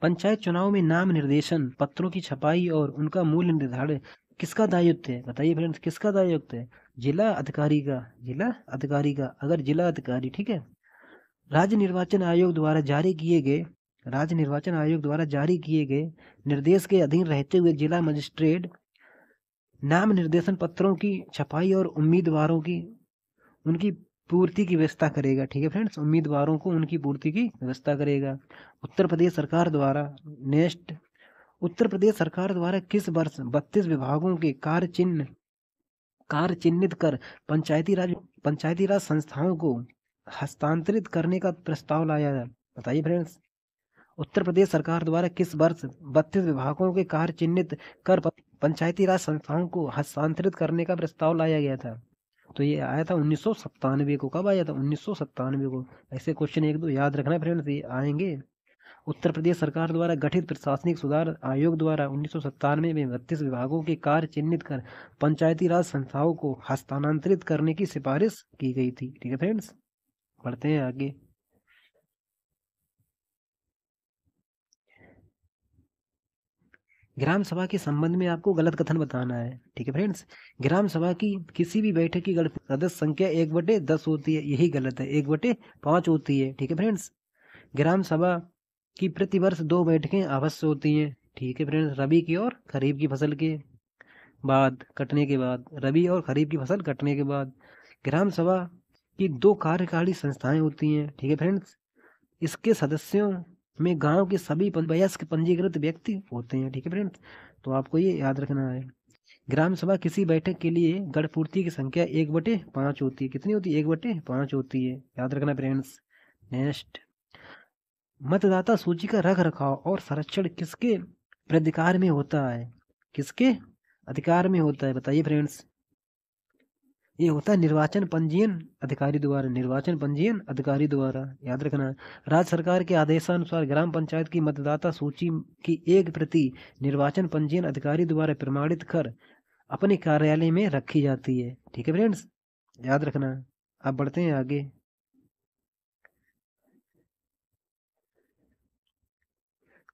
पंचायत चुनाव में नाम निर्देशन पत्रों की छपाई और उनका मूल्य निर्धारण किसका दायित्व है, बताइए फ्रेंड्स, किसका दायित्व है? जिला अधिकारी का, जिला अधिकारी का। अगर जिला अधिकारी, ठीक है, राज्य निर्वाचन आयोग द्वारा जारी किए गए, राज्य निर्वाचन आयोग द्वारा जारी किए गए निर्देश के अधीन रहते हुए जिला मजिस्ट्रेट नाम निर्देशन पत्रों की छपाई और उम्मीदवारों की उनकी पूर्ति की व्यवस्था करेगा, ठीक है फ्रेंड्स, उम्मीदवारों को उनकी पूर्ति की व्यवस्था करेगा। उत्तर प्रदेश सरकार द्वारा, नेक्स्ट, उत्तर प्रदेश सरकार द्वारा किस वर्ष 32 विभागों के कार्य चिन्हित कर पंचायती राज संस्थाओं को हस्तांतरित करने का प्रस्ताव लाया है, बताइए फ्रेंड्स। उत्तर प्रदेश सरकार द्वारा किस वर्ष 32 विभागों के कार्य चिन्हित कर पंचायती राज संस्थाओं को हस्तांतरित करने का प्रस्ताव लाया गया था? तो ये आया था 1997 को। कब आया था? 1997 को। ऐसे क्वेश्चन एक दो याद रखना फ्रेंड्स, ये आएंगे। उत्तर प्रदेश सरकार द्वारा गठित प्रशासनिक सुधार आयोग द्वारा 1997 में 32 विभागों के कार्य चिन्हित कर पंचायती राज संस्थाओं को हस्तांतरित करने की सिफारिश की गई थी, ठीक है फ्रेंड्स। बढ़ते हैं आगे। ग्राम सभा के संबंध में आपको गलत कथन बताना है, ठीक है फ्रेंड्स। ग्राम सभा की किसी भी बैठक की सदस्य संख्या 1/10 होती है, यही गलत है, 1/5 होती है, ठीक है फ्रेंड्स। ग्राम सभा की प्रतिवर्ष 2 बैठकें अवश्य होती हैं, ठीक है फ्रेंड्स, रबी की और खरीफ की फसल के बाद, कटने के बाद, रबी और खरीफ की फसल कटने के बाद। ग्राम सभा की 2 कार्यकारी संस्थाएं होती हैं, ठीक है फ्रेंड्स। इसके सदस्यों में गांव के सभी वयस्क पंजीकृत व्यक्ति होते हैं, ठीक है फ्रेंड्स। तो आपको ये याद रखना है। ग्राम सभा किसी बैठक के लिए गण पूर्ति की संख्या 1/5 होती है। कितनी होती है? 1/5 होती है, याद रखना फ्रेंड्स। नेक्स्ट, मतदाता सूची का रख रखाव और संरक्षण किसके प्राधिकार में होता है? किसके अधिकार में होता है, बताइए फ्रेंड्स। ये होता है निर्वाचन पंजीयन अधिकारी द्वारा, निर्वाचन पंजीयन अधिकारी द्वारा, याद रखना। राज्य सरकार के आदेशानुसार ग्राम पंचायत की मतदाता सूची की एक प्रति निर्वाचन पंजीयन अधिकारी द्वारा प्रमाणित कर अपने कार्यालय में रखी जाती है, ठीक है फ्रेंड्स, याद रखना। अब बढ़ते हैं आगे।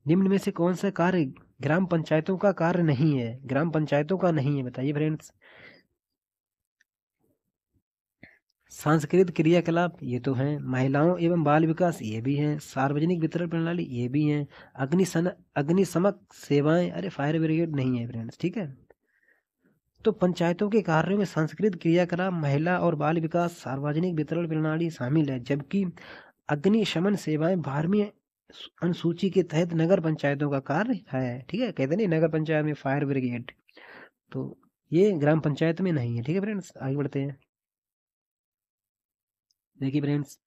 निम्न में से कौन सा कार्य ग्राम पंचायतों का कार्य नहीं है? ग्राम पंचायतों का नहीं है, बताइए फ्रेंड्स। सांस्कृतिक क्रियाकलाप, ये तो हैं। महिलाओं एवं बाल विकास, ये भी हैं। सार्वजनिक वितरण प्रणाली, ये भी हैं। अग्निशमक सेवाएं, अरे फायर ब्रिगेड नहीं है फ्रेंड्स, ठीक है। तो पंचायतों के कार्यों में सांस्कृतिक क्रियाकलाप, महिला और बाल विकास, सार्वजनिक वितरण प्रणाली शामिल है, जबकि अग्निशमन सेवाएं 12वीं अनुसूची के तहत नगर पंचायतों का कार्य है, ठीक है। कहते नहीं नगर पंचायत में फायर ब्रिगेड, तो ये ग्राम पंचायत में नहीं है, ठीक है फ्रेंड्स। आगे बढ़ते हैं। देखिए फ्रेंड्स,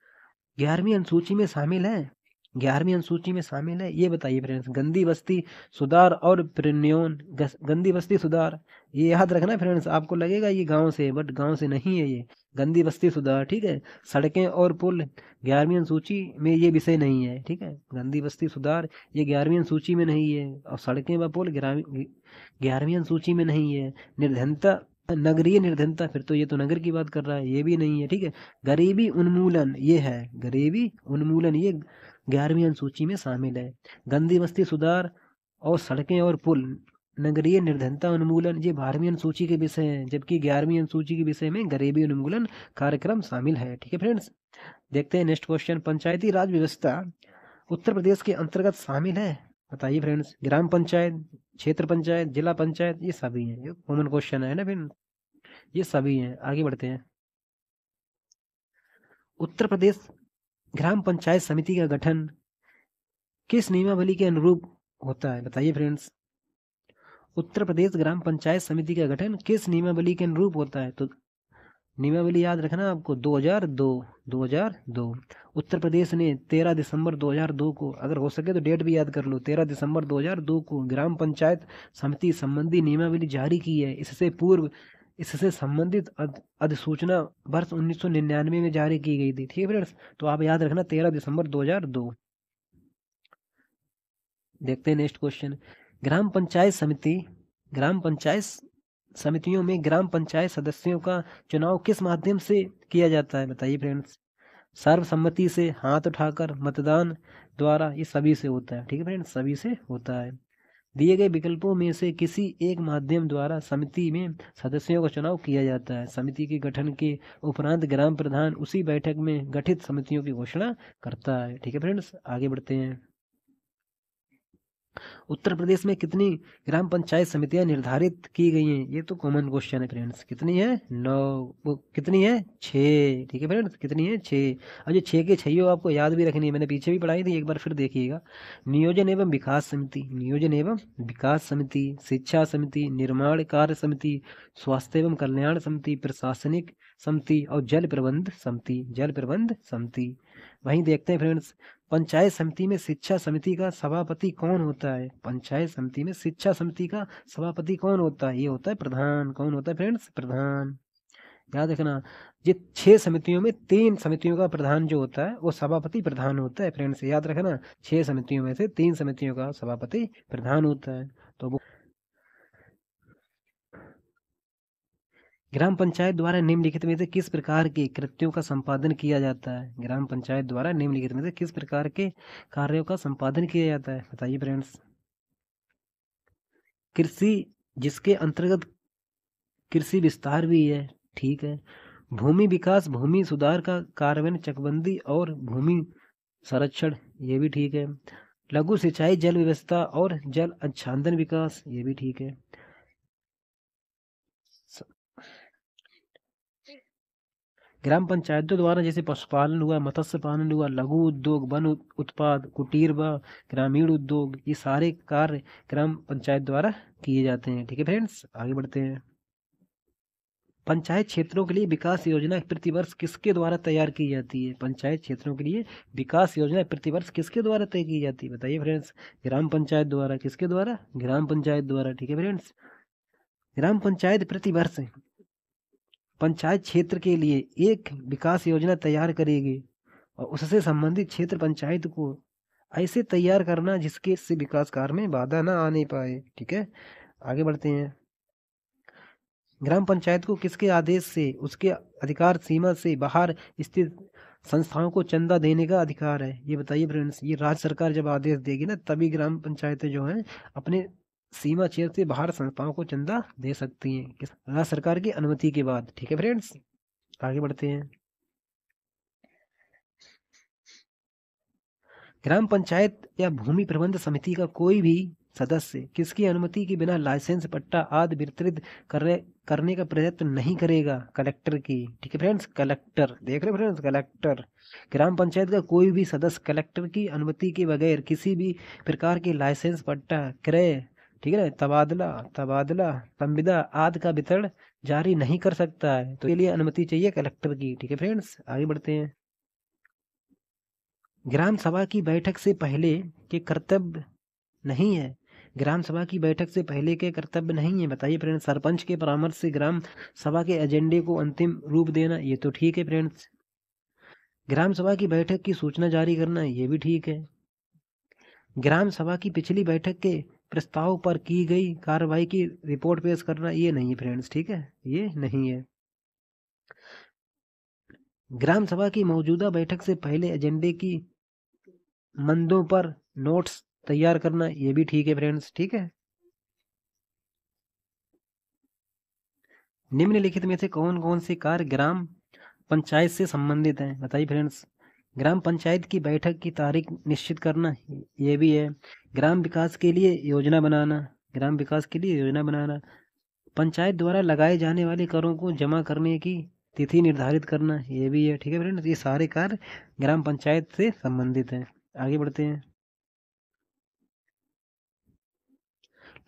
11वीं अनुसूची में शामिल है, 11वीं अनुसूची में शामिल है, ये बताइए फ्रेंड्स। गंदी बस्ती सुधार और प्रिन्योन, गंदी बस्ती सुधार, ये याद रखना फ्रेंड्स। आपको लगेगा ये गांव से, बट गांव से नहीं है ये, गंदी बस्ती सुधार, ठीक है। सड़कें और पुल 11वीं अनुसूची में ये विषय नहीं है, ठीक है। गंदी बस्ती सुधार ये 11वीं अनुसूची में नहीं है, और सड़कें व पुल 11वीं अनुसूची में नहीं है। निर्धनता, नगरीय निर्धनता, फिर तो ये तो नगर की बात कर रहा है, ये भी नहीं है, ठीक है। गरीबी उन्मूलन, ये है, गरीबी उन्मूलन, ये 11वीं अनुसूची में शामिल है। गंदी बस्ती सुधार और सड़कें और पुल, नगरीय निर्धनता उन्मूलन, ये 12वीं अनुसूची के विषय हैं, जबकि 11वीं अनुसूची के विषय में गरीबी उन्मूलन कार्यक्रम शामिल है, ठीक है फ्रेंड्स। देखते हैं नेक्स्ट क्वेश्चन। पंचायती राज व्यवस्था उत्तर प्रदेश के अंतर्गत शामिल है, बताइए फ्रेंड्स। ग्राम पंचायत, क्षेत्र पंचायत, जिला पंचायत, ये सभी हैं। ये कॉमन क्वेश्चन है ना फिर, ये सभी हैं। आगे बढ़ते हैं। उत्तर प्रदेश ग्राम पंचायत समिति का गठन किस नियमावली के अनुरूप होता है? बताइए फ्रेंड्स। उत्तर प्रदेश ग्राम पंचायत समिति का गठन किस नियमावली के अनुरूप होता है? तो नियमावली याद रखना आपको, 2002। 2002 उत्तर प्रदेश ने 13 दिसंबर 2002 को, अगर हो सके तो डेट भी याद कर लो, 13 दिसंबर 2002 को ग्राम पंचायत समिति संबंधी नियमावली जारी की है। इससे संबंधित अधिसूचना वर्ष 1999 में जारी की गई थी। ठीक है फ्रेंड्स, तो आप याद रखना 13 दिसंबर 2002। देखते हैं नेक्स्ट क्वेश्चन। ग्राम पंचायत समितियों में ग्राम पंचायत सदस्यों का चुनाव किस माध्यम से किया जाता है? बताइए फ्रेंड्स। सर्वसम्मति से, हाथ उठाकर, मतदान द्वारा, ये सभी से होता है। ठीक है फ्रेंड्स, सभी से होता है। दिए गए विकल्पों में से किसी एक माध्यम द्वारा समिति में सदस्यों का चुनाव किया जाता है। समिति के गठन के उपरांत ग्राम प्रधान उसी बैठक में गठित समितियों की घोषणा करता है। ठीक है फ्रेंड्स, आगे बढ़ते हैं। उत्तर प्रदेश में कितनी ग्राम पंचायत समितियां निर्धारित की गई हैं? ये तो कॉमन क्वेश्चन है फ्रेंड्स। कितनी है? 9। वो कितनी है? 6। ठीक है फ्रेंड्स, कितनी है? 6। अब ये 6 के 6 आपको याद भी रखनी है, मैंने पीछे भी पढ़ाई थी, एक बार फिर देखिएगा। नियोजन एवं विकास समिति, नियोजन एवं विकास समिति, शिक्षा समिति, निर्माण कार्य समिति, स्वास्थ्य एवं कल्याण समिति, प्रशासनिक समिति और जल प्रबंध समिति, जल प्रबंध समिति। वहीं देखते हैं फ्रेंड्स, पंचायत समिति में शिक्षा समिति का सभापति कौन होता है? पंचायत समिति में शिक्षा समिति का सभापति कौन होता है? ये होता है प्रधान। कौन होता है फ्रेंड्स? प्रधान। याद रखना, ये 6 समितियों में 3 समितियों का प्रधान जो होता है वो सभापति प्रधान होता है फ्रेंड्स। याद रखना, 6 समितियों में से 3 समितियों का सभापति प्रधान होता है। तो वो ग्राम पंचायत द्वारा निम्नलिखित में से किस प्रकार के कृत्यों का संपादन किया जाता है? ग्राम पंचायत द्वारा निम्नलिखित में से किस प्रकार के कार्यों का संपादन किया जाता है? बताइए फ्रेंड्स। कृषि, जिसके अंतर्गत कृषि विस्तार भी है। ठीक है। भूमि विकास, भूमि सुधार का कार्यान्वयन, चकबंदी और भूमि संरक्षण, ये भी ठीक है। लघु सिंचाई, जल व्यवस्था और जल अच्छादन विकास, ये भी ठीक है। ग्राम पंचायतों द्वारा जैसे पशुपालन हुआ, मत्स्य पालन हुआ, लघु उद्योग, वन उत्पाद, कुटीर व ग्रामीण उद्योग, ये सारे कार्य ग्राम पंचायत द्वारा किए जाते हैं। ठीक है फ्रेंड्स, आगे बढ़ते हैं। पंचायत क्षेत्रों के लिए विकास योजना प्रतिवर्ष किसके द्वारा तैयार की जाती है? पंचायत क्षेत्रों के लिए विकास योजना प्रतिवर्ष किसके द्वारा तय की जाती है? बताइए फ्रेंड्स। ग्राम पंचायत द्वारा। किसके द्वारा? ग्राम पंचायत द्वारा। ठीक है फ्रेंड्स। ग्राम पंचायत प्रतिवर्ष पंचायत क्षेत्र के लिए एक विकास योजना तैयार करेगी और उससे संबंधित क्षेत्र पंचायत को ऐसे तैयार करना जिसके से विकास कार्य में बाधा ना आने पाए। ठीक है, आगे बढ़ते हैं। ग्राम पंचायत को किसके आदेश से उसके अधिकार सीमा से बाहर स्थित संस्थाओं को चंदा देने का अधिकार है? ये बताइए फ्रेंड्स। ये राज्य सरकार जब आदेश देगी ना, तभी ग्राम पंचायतें जो हैं अपने सीमा क्षेत्र से बाहर संस्थाओं को चंदा दे सकती हैं, राज्य सरकार की अनुमति के बाद। ठीक है फ्रेंड्स, आगे बढ़ते हैं। ग्राम पंचायत या भूमि प्रबंध समिति का कोई भी सदस्य किसकी अनुमति के बिना लाइसेंस, पट्टा आदि वितरित करने का प्रयत्न नहीं करेगा? कलेक्टर की। ठीक है फ्रेंड्स, कलेक्टर। देख रहे फ्रेंड्स, कलेक्टर। ग्राम पंचायत का कोई भी सदस्य कलेक्टर की अनुमति के बगैर किसी भी प्रकार के लाइसेंस, पट्टा, क्रय, ठीक है ना, तबादला संविदा आदि का वितरण जारी नहीं कर सकता है। तो इसके लिए अनुमति चाहिए कलेक्टर की। ठीक है फ्रेंड्स, आगे बढ़ते हैं। ग्राम सभा की बैठक से पहले के कर्तव्य नहीं है। ग्राम सभा की बैठक से पहले के कर्तव्य नहीं है। बताइए फ्रेंड्स। सरपंच के परामर्श से ग्राम सभा के एजेंडे को अंतिम रूप देना, ये तो ठीक है फ्रेंड्स। ग्राम सभा की बैठक की सूचना जारी करना, ये भी ठीक है। ग्राम सभा की पिछली बैठक के प्रस्ताव पर की गई कार्रवाई की रिपोर्ट पेश करना, ये नहीं है फ्रेंड्स। ठीक है, ये नहीं है। ग्राम सभा की मौजूदा बैठक से पहले एजेंडे की मंदों पर नोट्स तैयार करना, ये भी ठीक है फ्रेंड्स। ठीक है। निम्नलिखित में से कौन कौन से कार्य ग्राम पंचायत से संबंधित हैं? बताइए फ्रेंड्स। ग्राम पंचायत की बैठक की तारीख निश्चित करना, ये भी है। ग्राम विकास के लिए योजना बनाना, ग्राम विकास के लिए योजना बनाना। पंचायत द्वारा लगाए जाने वाले करों को जमा करने की तिथि निर्धारित करना, ये भी है। ठीक है फ्रेंड्स, ये सारे कार्य ग्राम पंचायत से संबंधित हैं। आगे बढ़ते हैं।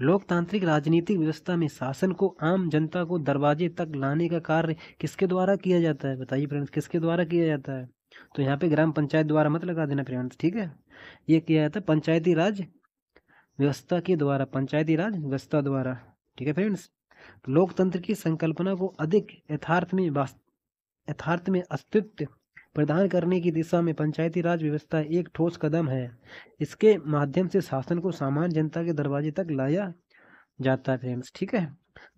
लोकतांत्रिक राजनीतिक व्यवस्था में शासन को आम जनता को दरवाजे तक लाने का कार्य किसके द्वारा किया जाता है? बताइए फ्रेंड्स, किसके द्वारा किया जाता है? तो यहाँ पे ग्राम पंचायत द्वारा मत लगा देना फ्रेंड्स, ठीक है। ये किया जाता है पंचायती राज व्यवस्था के द्वारा, पंचायती राज व्यवस्था द्वारा। ठीक है फ्रेंड्स, लोकतंत्र की संकल्पना को अधिक यथार्थ में अस्तित्व प्रदान करने की दिशा में पंचायती राज व्यवस्था एक ठोस कदम है। इसके माध्यम से शासन को सामान्य जनता के दरवाजे तक लाया जाता है फ्रेंड्स। ठीक है,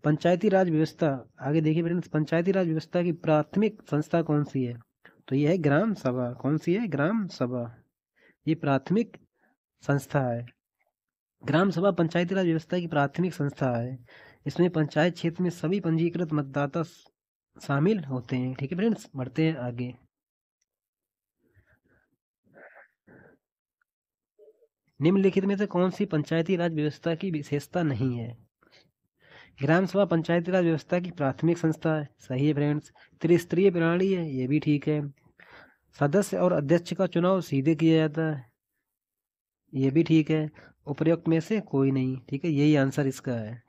पंचायती राज व्यवस्था, आगे देखिए फ्रेंड्स, पंचायती राज व्यवस्था की प्राथमिक संस्था कौन सी है? तो ये है ग्राम सभा। कौन सी है? ग्राम सभा, ये प्राथमिक संस्था है। ग्राम सभा पंचायती राज व्यवस्था की प्राथमिक संस्था है। इसमें पंचायत क्षेत्र में सभी पंजीकृत मतदाता शामिल होते हैं। ठीक है फ्रेंड्स, बढ़ते हैं आगे। निम्नलिखित में से कौन सी पंचायती राज व्यवस्था की विशेषता नहीं है? ग्राम सभा पंचायती राज व्यवस्था की प्राथमिक संस्था है, सही है फ्रेंड्स। त्रिस्तरीय प्रणाली है, ये भी ठीक है। सदस्य और अध्यक्ष का चुनाव सीधे किया जाता है, ये भी ठीक है। उपयुक्त में से कोई नहीं, ठीक है, यही आंसर इसका है।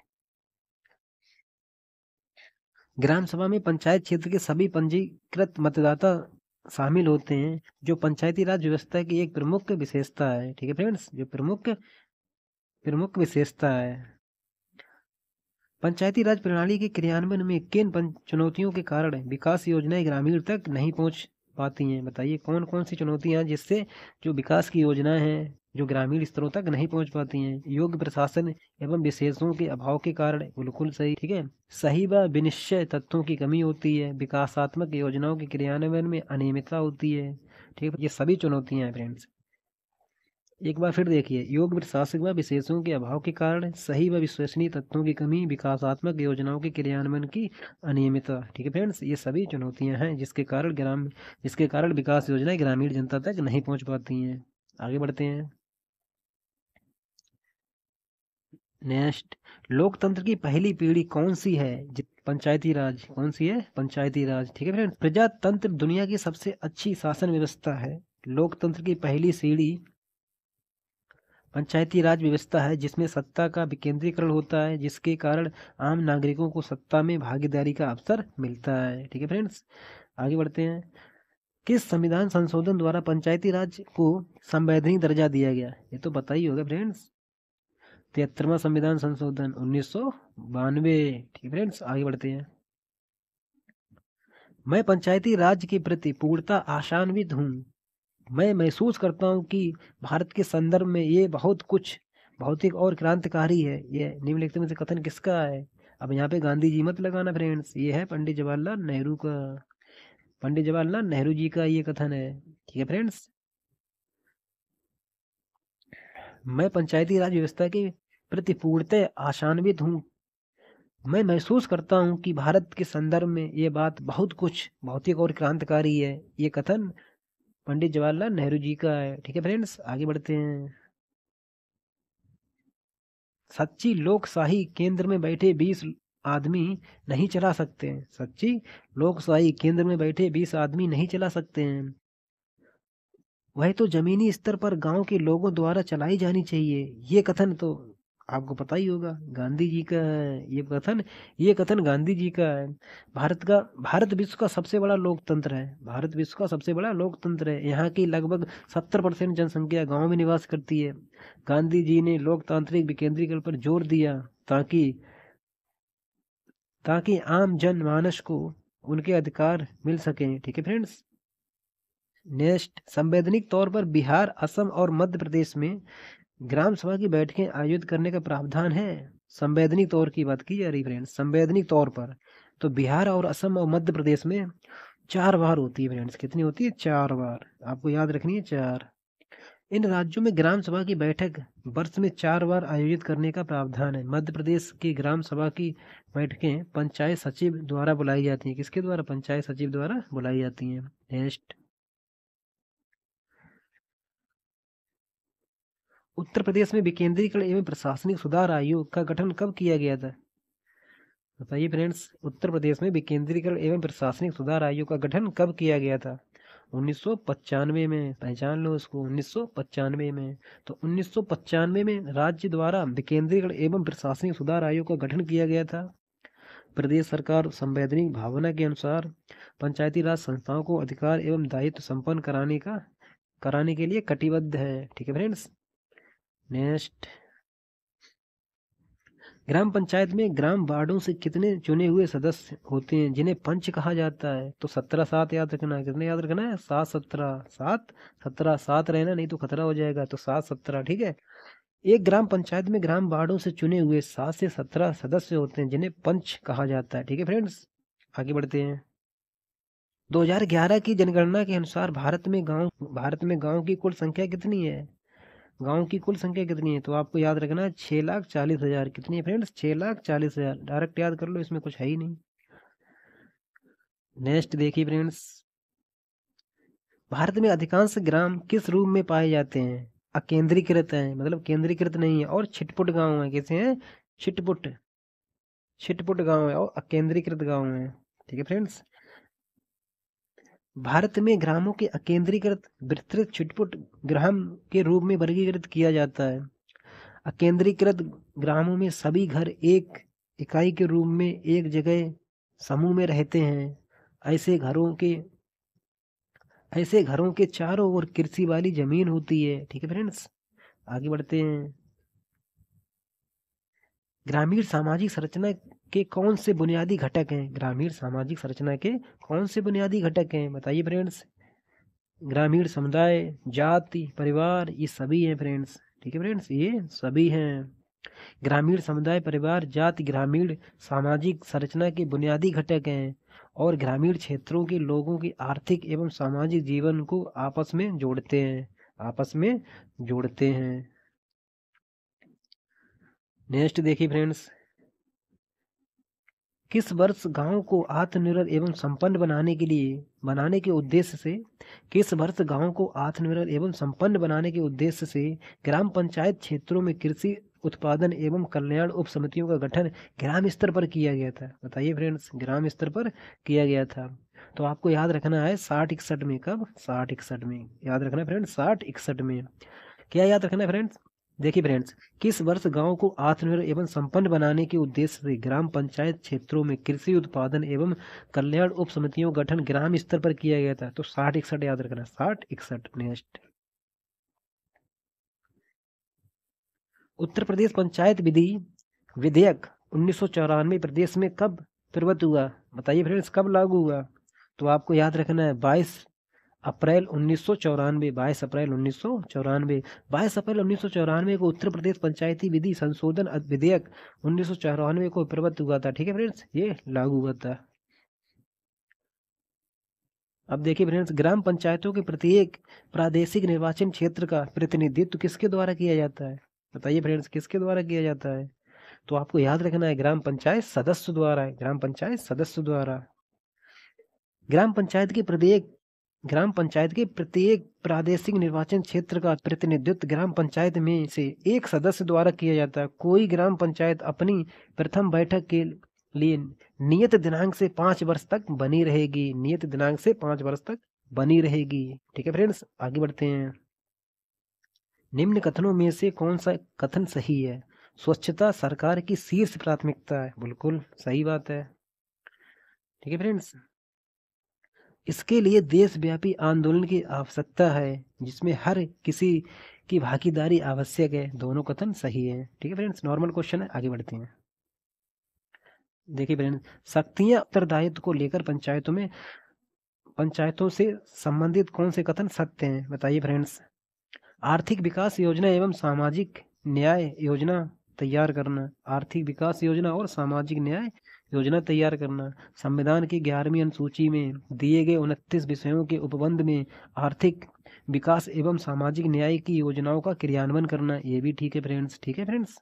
ग्राम सभा में पंचायत क्षेत्र के सभी पंजीकृत मतदाता शामिल होते हैं, जो पंचायती राज व्यवस्था की एक प्रमुख विशेषता है। ठीक है फ्रेंड्स, जो प्रमुख प्रमुख विशेषता है। पंचायती राज प्रणाली के क्रियान्वयन में किन चुनौतियों के कारण विकास योजनाएं ग्रामीण तक नहीं पहुंच पाती हैं? बताइए कौन कौन सी चुनौतियां हैं जिससे जो विकास की योजनाएं हैं जो ग्रामीण स्तरों तक नहीं पहुंच पाती हैं? योग्य प्रशासन एवं विशेषों के अभाव के कारण, बिल्कुल सही। ठीक है, सही व विनिश्चय तथ्यों की कमी होती है, विकासात्मक योजनाओं के क्रियान्वयन में अनियमितता होती है। ठीक है, ये सभी चुनौतियां हैं फ्रेंड्स। एक बार फिर देखिए, योग प्रशासक व विशेषों के अभाव के कारण, सही व विश्वसनीय तथ्यों की कमी, विकासात्मक योजनाओं के क्रियान्वयन की अनियमितता। ठीक है फ्रेंड्स, ये सभी चुनौतियां हैं जिसके कारण विकास योजनाएं ग्रामीण जनता तक नहीं पहुंच पाती हैं। आगे बढ़ते हैं। नेक्स्ट, लोकतंत्र की पहली पीढ़ी कौन सी है? पंचायती राज। कौन सी है? पंचायती राज। ठीक है फ्रेंड्स, प्रजातंत्र दुनिया की सबसे अच्छी शासन व्यवस्था है। लोकतंत्र की पहली सीढ़ी पंचायती राज व्यवस्था है, जिसमें सत्ता का विकेंद्रीकरण होता है, जिसके कारण आम नागरिकों को सत्ता में भागीदारी का अवसर मिलता है। ठीक है फ्रेंड्स, आगे बढ़ते हैं। किस संविधान संशोधन द्वारा पंचायती राज को संवैधानिक दर्जा दिया गया? ये तो पता ही होगा फ्रेंड्स, 73वां संविधान संशोधन 1992। ठीक है फ्रेंड्स, आगे बढ़ते हैं। मैं पंचायती राज के प्रति पूर्णतः आशान्वित हूँ। मैं महसूस करता हूँ कि भारत के संदर्भ में ये बहुत कुछ भौतिक और क्रांतिकारी है। ये निम्नलिखित में से कथन किसका है? अब यहाँ पे गांधी जी मत लगाना फ्रेंड्स, ये है पंडित जवाहरलाल नेहरू का। पंडित जवाहरलाल नेहरू जी का ये कथन है। ठीक है फ्रेंड्स, मैं पंचायती राज व्यवस्था के प्रति पूर्णतः आशान्वित हूँ। मैं महसूस करता हूँ कि भारत के संदर्भ में ये बात बहुत कुछ भौतिक और क्रांतिकारी है। ये कथन पंडित जवाहरलाल नेहरू जी का है। ठीक है फ्रेंड्स, आगे बढ़ते हैं। सच्ची लोकशाही केंद्र में बैठे 20 आदमी नहीं चला सकते हैं। सच्ची लोकशाही केंद्र में बैठे 20 आदमी नहीं चला सकते हैं। वह तो जमीनी स्तर पर गांव के लोगों द्वारा चलाई जानी चाहिए। ये कथन तो आपको पता ही होगा, गांधी जी का है ये कथन गांधी जी का है। भारत विश्व का सबसे बड़ा लोकतंत्र है। भारत विश्व का सबसे बड़ा लोकतंत्र है। यहाँ की लगभग 70% जनसंख्या गांव में निवास करती है। गांधी जी ने लोकतांत्रिक विकेंद्रीकरण पर जोर दिया ताकि ताकि आम जनमानस को उनके अधिकार मिल सकें। ठीक है फ्रेंड्स, नेक्स्ट, संवैधानिक तौर पर बिहार, असम और मध्य प्रदेश में ग्राम सभा की बैठकें आयोजित करने का प्रावधान है। संवैधानिक तौर की बात की जा रही फ्रेंड्स, संवैधानिक तौर पर तो बिहार और असम और मध्य प्रदेश में 4 बार होती है फ्रेंड्स। कितनी होती है? 4 बार, आपको याद रखनी है, 4। इन राज्यों में ग्राम सभा की बैठक वर्ष में 4 बार आयोजित करने का प्रावधान है। मध्य प्रदेश की ग्राम सभा की बैठकें पंचायत सचिव द्वारा बुलाई जाती हैं। किसके द्वारा? पंचायत सचिव द्वारा बुलाई जाती हैं। नेक्स्ट, उत्तर प्रदेश में विकेंद्रीकरण एवं प्रशासनिक सुधार आयोग का गठन कब किया गया था? बताइए फ्रेंड्स, उत्तर प्रदेश में विकेंद्रीकरण एवं प्रशासनिक सुधार आयोग का गठन कब किया गया था? 1995 में। पहचान लो उसको, 1995 में। तो 1995 में राज्य द्वारा विकेंद्रीकरण एवं प्रशासनिक सुधार आयोग का गठन किया गया था। प्रदेश सरकार संवैधानिक भावना के अनुसार पंचायती राज संस्थाओं को अधिकार एवं दायित्व संपन्न कराने के लिए कटिबद्ध है। ठीक है फ्रेंड्स। नेक्स्ट, ग्राम पंचायत में ग्राम वार्डों से कितने चुने हुए सदस्य होते हैं जिन्हें पंच कहा जाता है? तो 17 7 याद रखना है। कितने याद रखना है? 7 17 7 17 7 रहना, नहीं तो खतरा हो जाएगा। तो 7 17, ठीक है। एक ग्राम पंचायत में ग्राम वार्डों से चुने हुए 7 से 17 सदस्य होते हैं जिन्हें पंच कहा जाता है। ठीक है फ्रेंड्स, आगे बढ़ते हैं। 2011 की जनगणना के अनुसार भारत में गांव की कुल संख्या कितनी है? गांव की कुल संख्या कितनी है? तो आपको याद रखना है 6,40,000। कितनी है फ्रेंड्स? 6,40,000। डायरेक्ट याद कर लो, इसमें कुछ है ही नहीं। नेक्स्ट देखिए फ्रेंड्स, भारत में अधिकांश ग्राम किस रूप में पाए जाते हैं? अकेंद्रीकृत हैं, मतलब केंद्रीकृत नहीं है, और छिटपुट गांव है। कैसे हैं? छिटपुट गांव है और अकेंद्रीकृत गांव है। ठीक है फ्रेंड्स। भारत में ग्रामों के अकेंद्रीकृत, विस्तृत, छिटपुट ग्राम के रूप में वर्गीकृत किया जाता है। अकेंद्रीकृत ग्रामों में सभी घर एक इकाई के रूप में एक जगह समूह में रहते हैं। ऐसे घरों के चारों ओर कृषि वाली जमीन होती है। ठीक है फ्रेंड्स, आगे बढ़ते हैं। ग्रामीण सामाजिक संरचना के कौन से बुनियादी घटक हैं? ग्रामीण सामाजिक संरचना के कौन से बुनियादी घटक हैं? बताइए फ्रेंड्स। ग्रामीण समुदाय, जाति, परिवार, ये सभी हैं फ्रेंड्स। ठीक है फ्रेंड्स, ये सभी हैं। ग्रामीण समुदाय, परिवार, जाति ग्रामीण सामाजिक संरचना के बुनियादी घटक हैं और ग्रामीण क्षेत्रों के लोगों के आर्थिक एवं सामाजिक जीवन को आपस में जोड़ते हैं। नेक्स्ट देखिए फ्रेंड्स, किस वर्ष गांव को आत्मनिर्भर एवं संपन्न बनाने के उद्देश्य से ग्राम पंचायत क्षेत्रों में कृषि उत्पादन एवं कल्याण उप समितियों का गठन ग्राम स्तर पर किया गया था? बताइए फ्रेंड्स, ग्राम स्तर पर किया गया था। तो आपको याद रखना है 60-61 में। कब? 60-61 में याद रखना है फ्रेंड्स, 60-61 में। क्या याद रखना है फ्रेंड्स? देखिए फ्रेंड्स, किस वर्ष गांव को आत्मनिर्भर एवं संपन्न बनाने के उद्देश्य से ग्राम पंचायत क्षेत्रों में कृषि उत्पादन एवं कल्याण उप समितियों का गठन ग्राम स्तर पर किया गया था? तो 60-61 याद रखना, 60-61। नेक्स्ट, उत्तर प्रदेश पंचायत विधेयक 1994 प्रदेश में कब प्रवृत्त हुआ? बताइए फ्रेंड्स, कब लागू हुआ? तो आपको याद रखना है 22 अप्रैल 1994। 22 अप्रैल 1994 को उत्तर प्रदेश पंचायती विधि संशोधन विधेयक 1994 को प्रवृत्त हुआ था। ठीक है फ्रेंड्स, ये लागू हुआ था। अब देखिए फ्रेंड्स, ग्राम पंचायतों के प्रत्येक प्रादेशिक निर्वाचन क्षेत्र का प्रतिनिधित्व किसके द्वारा किया जाता है? बताइए फ्रेंड्स, किसके द्वारा किया जाता है? तो आपको याद रखना है ग्राम पंचायत सदस्य द्वारा है। ग्राम पंचायत सदस्य द्वारा। ग्राम पंचायत के प्रत्येक प्रादेशिक निर्वाचन क्षेत्र का प्रतिनिधित्व ग्राम पंचायत में से एक सदस्य द्वारा किया जाता है। कोई ग्राम पंचायत अपनी प्रथम बैठक के लिए नियत दिनांक से 5 वर्ष तक बनी रहेगी। ठीक है फ्रेंड्स, आगे बढ़ते हैं। निम्न कथनों में से कौन सा कथन सही है? स्वच्छता सरकार की शीर्ष प्राथमिकता है। बिल्कुल सही बात है। ठीक है फ्रेंड्स, इसके लिए देशव्यापी आंदोलन की आवश्यकता है जिसमें हर किसी की भागीदारी आवश्यक है। दोनों कथन सही है। ठीक है फ्रेंड्स, नॉर्मल क्वेश्चन है, आगे बढ़ते हैं। देखिए फ्रेंड्स, शक्तियां उत्तरदायित्व को लेकर पंचायतों से संबंधित कौन से कथन सत्य हैं? बताइए फ्रेंड्स। आर्थिक विकास योजना एवं सामाजिक न्याय योजना तैयार करना। आर्थिक विकास योजना और सामाजिक न्याय योजना तैयार करना। संविधान की 11वीं अनुसूची में दिए गए 29 विषयों के उपबंध में आर्थिक विकास एवं सामाजिक न्याय की योजनाओं का क्रियान्वयन करना। ये भी ठीक है फ्रेंड्स। ठीक है फ्रेंड्स,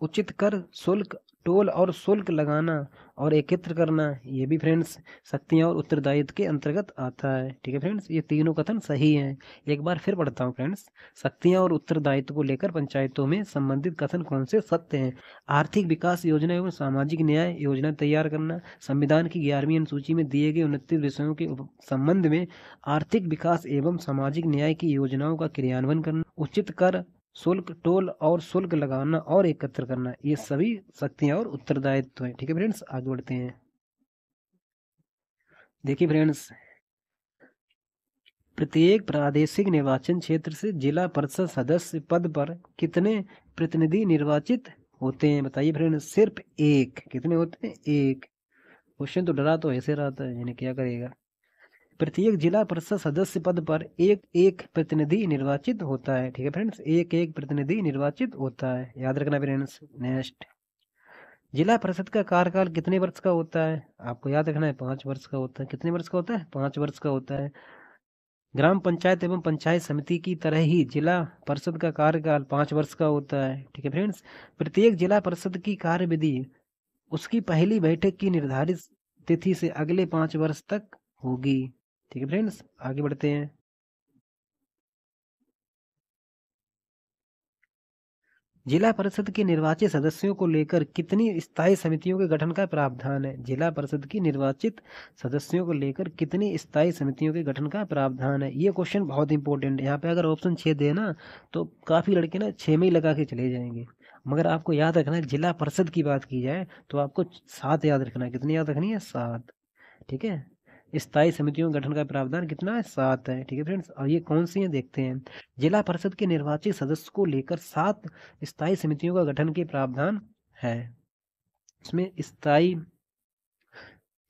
उचित कर, शुल्क, टोल और शुल्क लगाना और एकत्र करना, ये भी फ्रेंड्स शक्तियाँ और उत्तरदायित्व के अंतर्गत आता है। ठीक है फ्रेंड्स, ये तीनों कथन सही हैं। एक बार फिर पढ़ता हूँ फ्रेंड्स, शक्तियाँ और उत्तरदायित्व को लेकर पंचायतों में संबंधित कथन कौन से सत्य हैं? आर्थिक विकास योजना एवं सामाजिक न्याय योजना तैयार करना, संविधान की 11वीं अनुसूची में दिए गए 29 विषयों के संबंध में आर्थिक विकास एवं सामाजिक न्याय की योजनाओं का क्रियान्वयन करना, उचित कर, शुल्क, टोल और शुल्क लगाना और एकत्र करना, ये सभी शक्तियां और उत्तरदायित्व हैं। ठीक है फ्रेंड्स, आगे बढ़ते हैं। देखिए फ्रेंड्स, प्रत्येक प्रादेशिक निर्वाचन क्षेत्र से जिला परिषद सदस्य पद पर कितने प्रतिनिधि निर्वाचित होते हैं? बताइए फ्रेंड्स, सिर्फ एक। कितने होते हैं? एक। क्वेश्चन तो डरा तो ऐसे रहता है, यानी क्या करेगा। प्रत्येक जिला परिषद सदस्य पद पर एक एक प्रतिनिधि निर्वाचित होता है। ठीक है फ्रेंड्स, एक एक प्रतिनिधि निर्वाचित होता है, याद रखना फ्रेंड्स। नेक्स्ट, जिला परिषद का कार्यकाल कितने वर्ष का होता है? आपको याद रखना है, 5 वर्ष का होता है। कितने वर्ष का होता है? 5 वर्ष का होता है। ग्राम पंचायत एवं पंचायत समिति की तरह ही जिला परिषद का कार्यकाल 5 वर्ष का होता है। ठीक है फ्रेंड्स, प्रत्येक जिला परिषद की कार्यविधि उसकी पहली बैठक की निर्धारित तिथि से अगले 5 वर्ष तक होगी। ठीक है फ्रेंड्स, आगे बढ़ते हैं। जिला परिषद के निर्वाचित सदस्यों को लेकर कितनी स्थायी समितियों के गठन का प्रावधान है? जिला परिषद की निर्वाचित सदस्यों को लेकर कितनी स्थायी समितियों के गठन का प्रावधान है? ये क्वेश्चन बहुत इंपॉर्टेंट है। यहाँ पे अगर ऑप्शन 6 दे ना तो काफी लड़के ना 6 में ही लगा के चले जाएंगे, मगर आपको याद रखना है जिला परिषद की बात की जाए तो आपको 7 याद रखना है। कितनी याद रखनी है? 7। ठीक है, स्थायी समितियों के गठन का प्रावधान कितना है? 7 है। ठीक है फ्रेंड्स, और ये कौन सी है देखते हैं। जिला परिषद के निर्वाचित सदस्य को लेकर 7 स्थायी समितियों का गठन के प्रावधान है। इसमें स्थायी,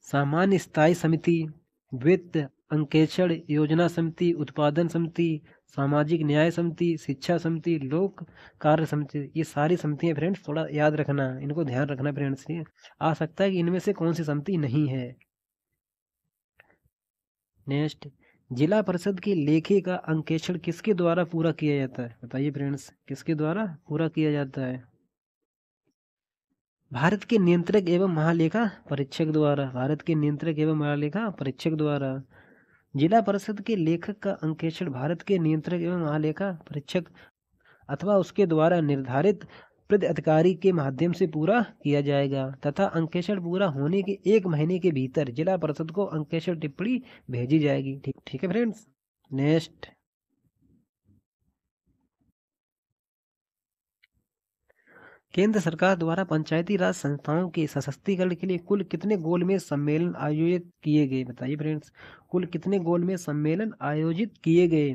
सामान्य स्थायी समिति, वित्त अंकेक्षण योजना समिति, उत्पादन समिति, सामाजिक न्याय समिति, शिक्षा समिति, लोक कार्य समिति, ये सारी समितियां फ्रेंड्स थोड़ा याद रखना, इनको ध्यान रखना फ्रेंड्स। ये आ सकता है कि इनमें से कौन सी समिति नहीं है। नेक्स्ट, जिला परिषद के लेखे का अंकेक्षण किसके द्वारा पूरा किया जाता है? बताइए फ्रेंड्स, किसके द्वारा पूरा किया जाता है? भारत के नियंत्रक एवं महालेखा परीक्षक द्वारा। भारत के नियंत्रक एवं महालेखा परीक्षक द्वारा। जिला परिषद के लेखक का अंकेक्षण भारत के नियंत्रक एवं महालेखा परीक्षक अथवा उसके द्वारा निर्धारित अधिकारी के माध्यम से पूरा किया जाएगा तथा अंकेक्षण पूरा होने के 1 महीने के भीतर जिला परिषद को अंकेक्षण टिप्पणी भेजी जाएगी। ठीक है फ्रेंड्स। नेक्स्ट, केंद्र सरकार द्वारा पंचायती राज संस्थाओं के सशक्तिकरण के लिए कुल कितने गोलमेज सम्मेलन आयोजित किए गए? बताइए फ्रेंड्स, कुल कितने गोलमेज सम्मेलन आयोजित किए गए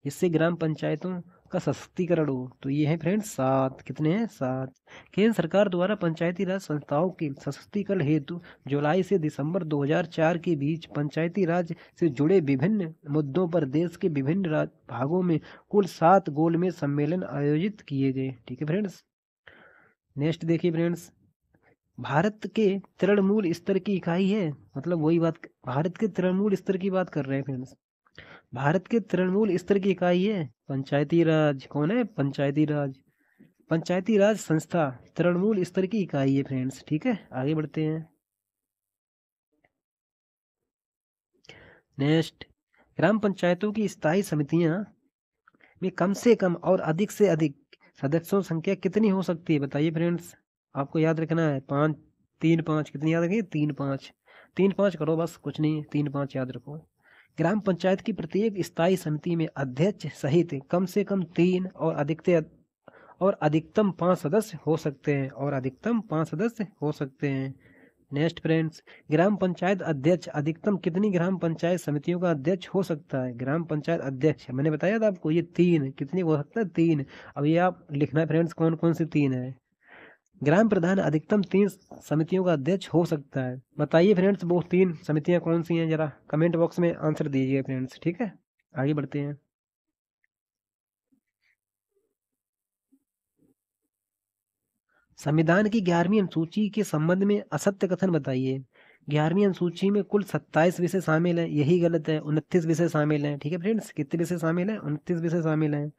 जिससे ग्राम पंचायतों का सशक्तिकरण हो? तो ये है फ्रेंड्स 7। कितने हैं? 7। केंद्र सरकार द्वारा पंचायती राज संस्थाओं के सशक्तिकरण हेतु जुलाई से दिसंबर 2004 के बीच पंचायती राज से जुड़े विभिन्न मुद्दों पर देश के विभिन्न भागों में कुल 7 गोलमेज सम्मेलन आयोजित किए गए। ठीक है फ्रेंड्स। नेक्स्ट देखिए फ्रेंड्स, भारत के तृणमूल स्तर की इकाई है, मतलब वही बात, भारत के तृणमूल स्तर की बात कर रहे हैं फ्रेंड्स। भारत के तृणमूल स्तर की इकाई है पंचायती राज। कौन है? पंचायती राज। पंचायती राज संस्था तृणमूल स्तर की इकाई है फ्रेंड्स। ठीक है, आगे बढ़ते हैं। नेक्स्ट, ग्राम पंचायतों की स्थायी समितियां में कम से कम और अधिक से अधिक सदस्यों संख्या कितनी हो सकती है? बताइए फ्रेंड्स, आपको याद रखना है 5, 3, 5। कितनी याद रखिए? 3, 5। 3, 5 करो बस, कुछ नहीं, 3, 5 याद रखो। ग्राम पंचायत की प्रत्येक स्थायी समिति में अध्यक्ष सहित कम से कम 3 और अधिकतम 5 सदस्य हो सकते हैं, और अधिकतम 5 सदस्य हो सकते हैं। नेक्स्ट फ्रेंड्स, ग्राम पंचायत अध्यक्ष अधिकतम कितनी ग्राम पंचायत समितियों का अध्यक्ष हो सकता है? ग्राम पंचायत अध्यक्ष मैंने बताया था आपको, ये 3। कितनी हो सकता है? 3। अब ये आप लिखना है फ्रेंड्स, कौन कौन सी 3 है। ग्राम प्रधान अधिकतम 3 समितियों का अध्यक्ष हो सकता है। बताइए फ्रेंड्स, वो 3 समितियां कौन सी हैं? जरा कमेंट बॉक्स में आंसर दीजिए फ्रेंड्स। ठीक है, आगे बढ़ते हैं। संविधान की 11वीं अनुसूची के संबंध में असत्य कथन बताइए। 11वीं अनुसूची में कुल 27 विषय शामिल है, यही गलत है। 29 विषय शामिल हैं। ठीक है फ्रेंड्स, कितने विषय शामिल हैं? 29 विषय शामिल हैं।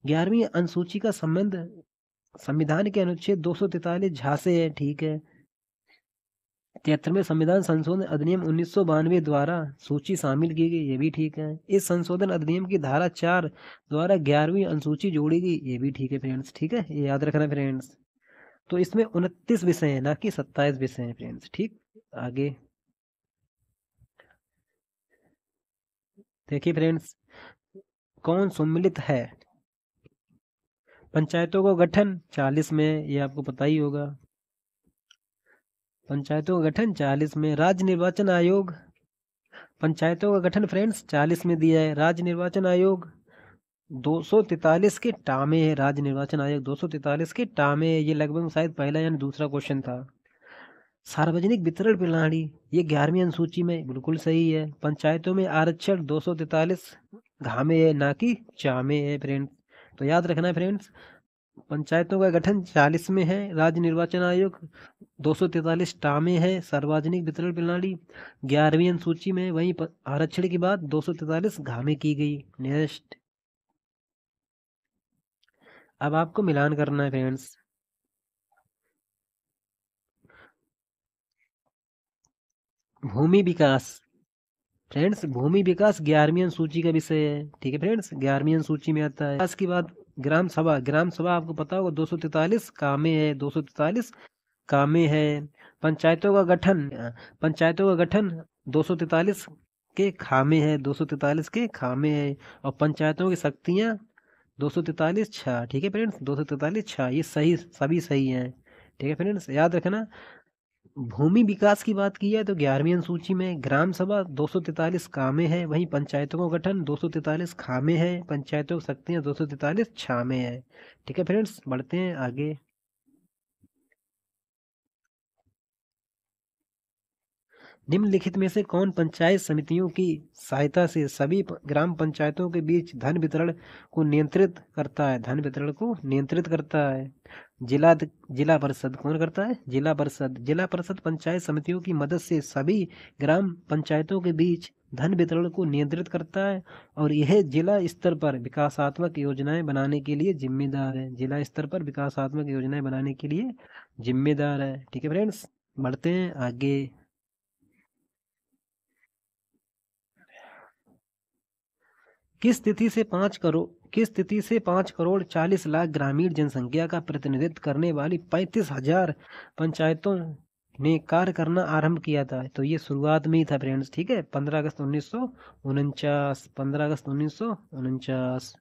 11वीं अनुसूची का संबंध संविधान के अनुच्छेद 243 झा से है, ठीक है। 73वें संविधान संशोधन अधिनियम 1992 द्वारा सूची शामिल की गई, ये भी ठीक है। इस संशोधन अधिनियम की धारा 4 द्वारा 11वीं अनुसूची जोड़ी गई, ये भी ठीक है फ्रेंड्स, ठीक है, ये याद रखना फ्रेंड्स। तो इसमें 29 विषय हैं, ना कि 27 विषय हैं फ्रेंड्स, ठीक। आगे देखिए फ्रेंड्स, कौन सम्मिलित है? पंचायतों का गठन 40 में, ये आपको पता ही होगा। पंचायतों का गठन 40 में। राज्य निर्वाचन आयोग, पंचायतों का गठन फ्रेंड्स 40 में दिया है। राज्य निर्वाचन आयोग 243 के टामे है। राज्य निर्वाचन आयोग 243 के टामे है। ये लगभग शायद पहला या दूसरा क्वेश्चन था। सार्वजनिक वितरण प्रणाली, ये 11वीं अनुसूची में बिल्कुल सही है। पंचायतों में आरक्षण 243 घामे है, ना कि चामे है फ्रेंड्स, तो याद रखना है फ्रेंड्स। पंचायतों का गठन 40 में है। राज्य निर्वाचन आयोग 243 टामे है। सार्वजनिक वितरण प्रणाली 11वीं अनुसूची में, वहीं आरक्षण की बात 243 घामे की गई। नेक्स्ट, अब आपको मिलान करना है फ्रेंड्स। भूमि विकास, फ्रेंड्स भूमि विकास 11वीं अनुसूची का विषय है, ठीक है फ्रेंड्स, 11वीं अनुसूची में आता है। विकास की बात, ग्राम सभा, ग्राम सभा आपको पता होगा 243 कामे है, 243 कामे है। पंचायतों का गठन, पंचायतों का गठन 243 के खामे है, 243 के खामे है। और पंचायतों की शक्तियाँ 243 छा, ठीक है फ्रेंड्स, 243 छा, ये सही, सभी सही हैं, ठीक है फ्रेंड्स, याद रखना। भूमि विकास की बात की है तो 11वीं अनुसूची में ग्राम सभा 243 कामे है, वहीं पंचायतों का गठन 243 खामे है, पंचायतों की शक्तियाँ 243 छामे है, ठीक है फ्रेंड्स, बढ़ते हैं आगे। निम्नलिखित में से कौन पंचायत समितियों की सहायता से सभी ग्राम पंचायतों के बीच धन वितरण को नियंत्रित करता है? धन वितरण को नियंत्रित करता है। जिला परिषद कौन करता है? जिला परिषद। जिला परिषद पंचायत समितियों की मदद से सभी ग्राम पंचायतों के बीच धन वितरण को नियंत्रित करता है और यह जिला स्तर पर विकासात्मक योजनाएं बनाने के लिए जिम्मेदार है। जिला स्तर पर विकासात्मक योजनाएं बनाने के लिए जिम्मेदार है, ठीक है फ्रेंड्स, बढ़ते हैं आगे। किस तिथि से 5 करोड़ 40 लाख ग्रामीण जनसंख्या का प्रतिनिधित्व करने वाली 35,000 पंचायतों ने कार्य करना आरंभ किया था? तो ये शुरुआत में ही था फ्रेंड्स, ठीक है, 15 अगस्त 1949, 15 अगस्त 1949,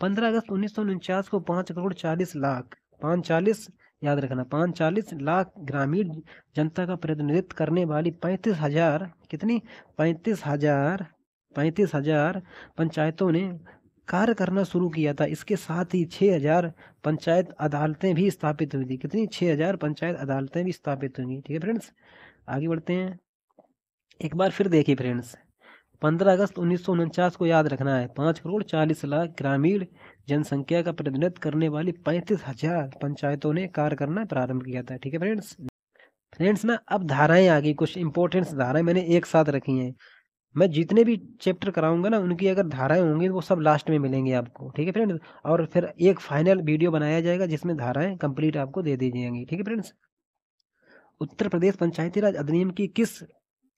15 अगस्त 1949 को 5 करोड़ 40 लाख, 540, याद रखना, 540 लाख ग्रामीण जनता का प्रतिनिधित्व करने वाली 35,000, कितनी, 35,000 पंचायतों ने कार्य करना शुरू किया था। इसके साथ ही 6,000 पंचायत अदालतें भी स्थापित हुई थी। कितनी? 6,000 पंचायत अदालतें भी स्थापित हुई, ठीक है फ्रेंड्स, आगे बढ़ते हैं। एक बार फिर देखिए फ्रेंड्स, 15 अगस्त 1949 को याद रखना है। 5 करोड़ 40 लाख ग्रामीण जनसंख्या का प्रतिनिधित्व करने वाली 35,000 पंचायतों ने कार्य करना प्रारंभ किया था, ठीक है फ्रेंड्स। फ्रेंड्स ना, अब धाराएं आ गई, कुछ इंपॉर्टेंट धाराएं मैंने एक साथ रखी हैं। मैं जितने भी चैप्टर कराऊंगा ना, उनकी अगर धाराएं होंगी तो वो सब लास्ट में मिलेंगे आपको, ठीक है फ्रेंड्स, और फिर एक फाइनल वीडियो बनाया जाएगा जिसमें धाराएं कंप्लीट आपको दे दी जाएंगी, ठीक है फ्रेंड्स। उत्तर प्रदेश पंचायती राज अधिनियम की किस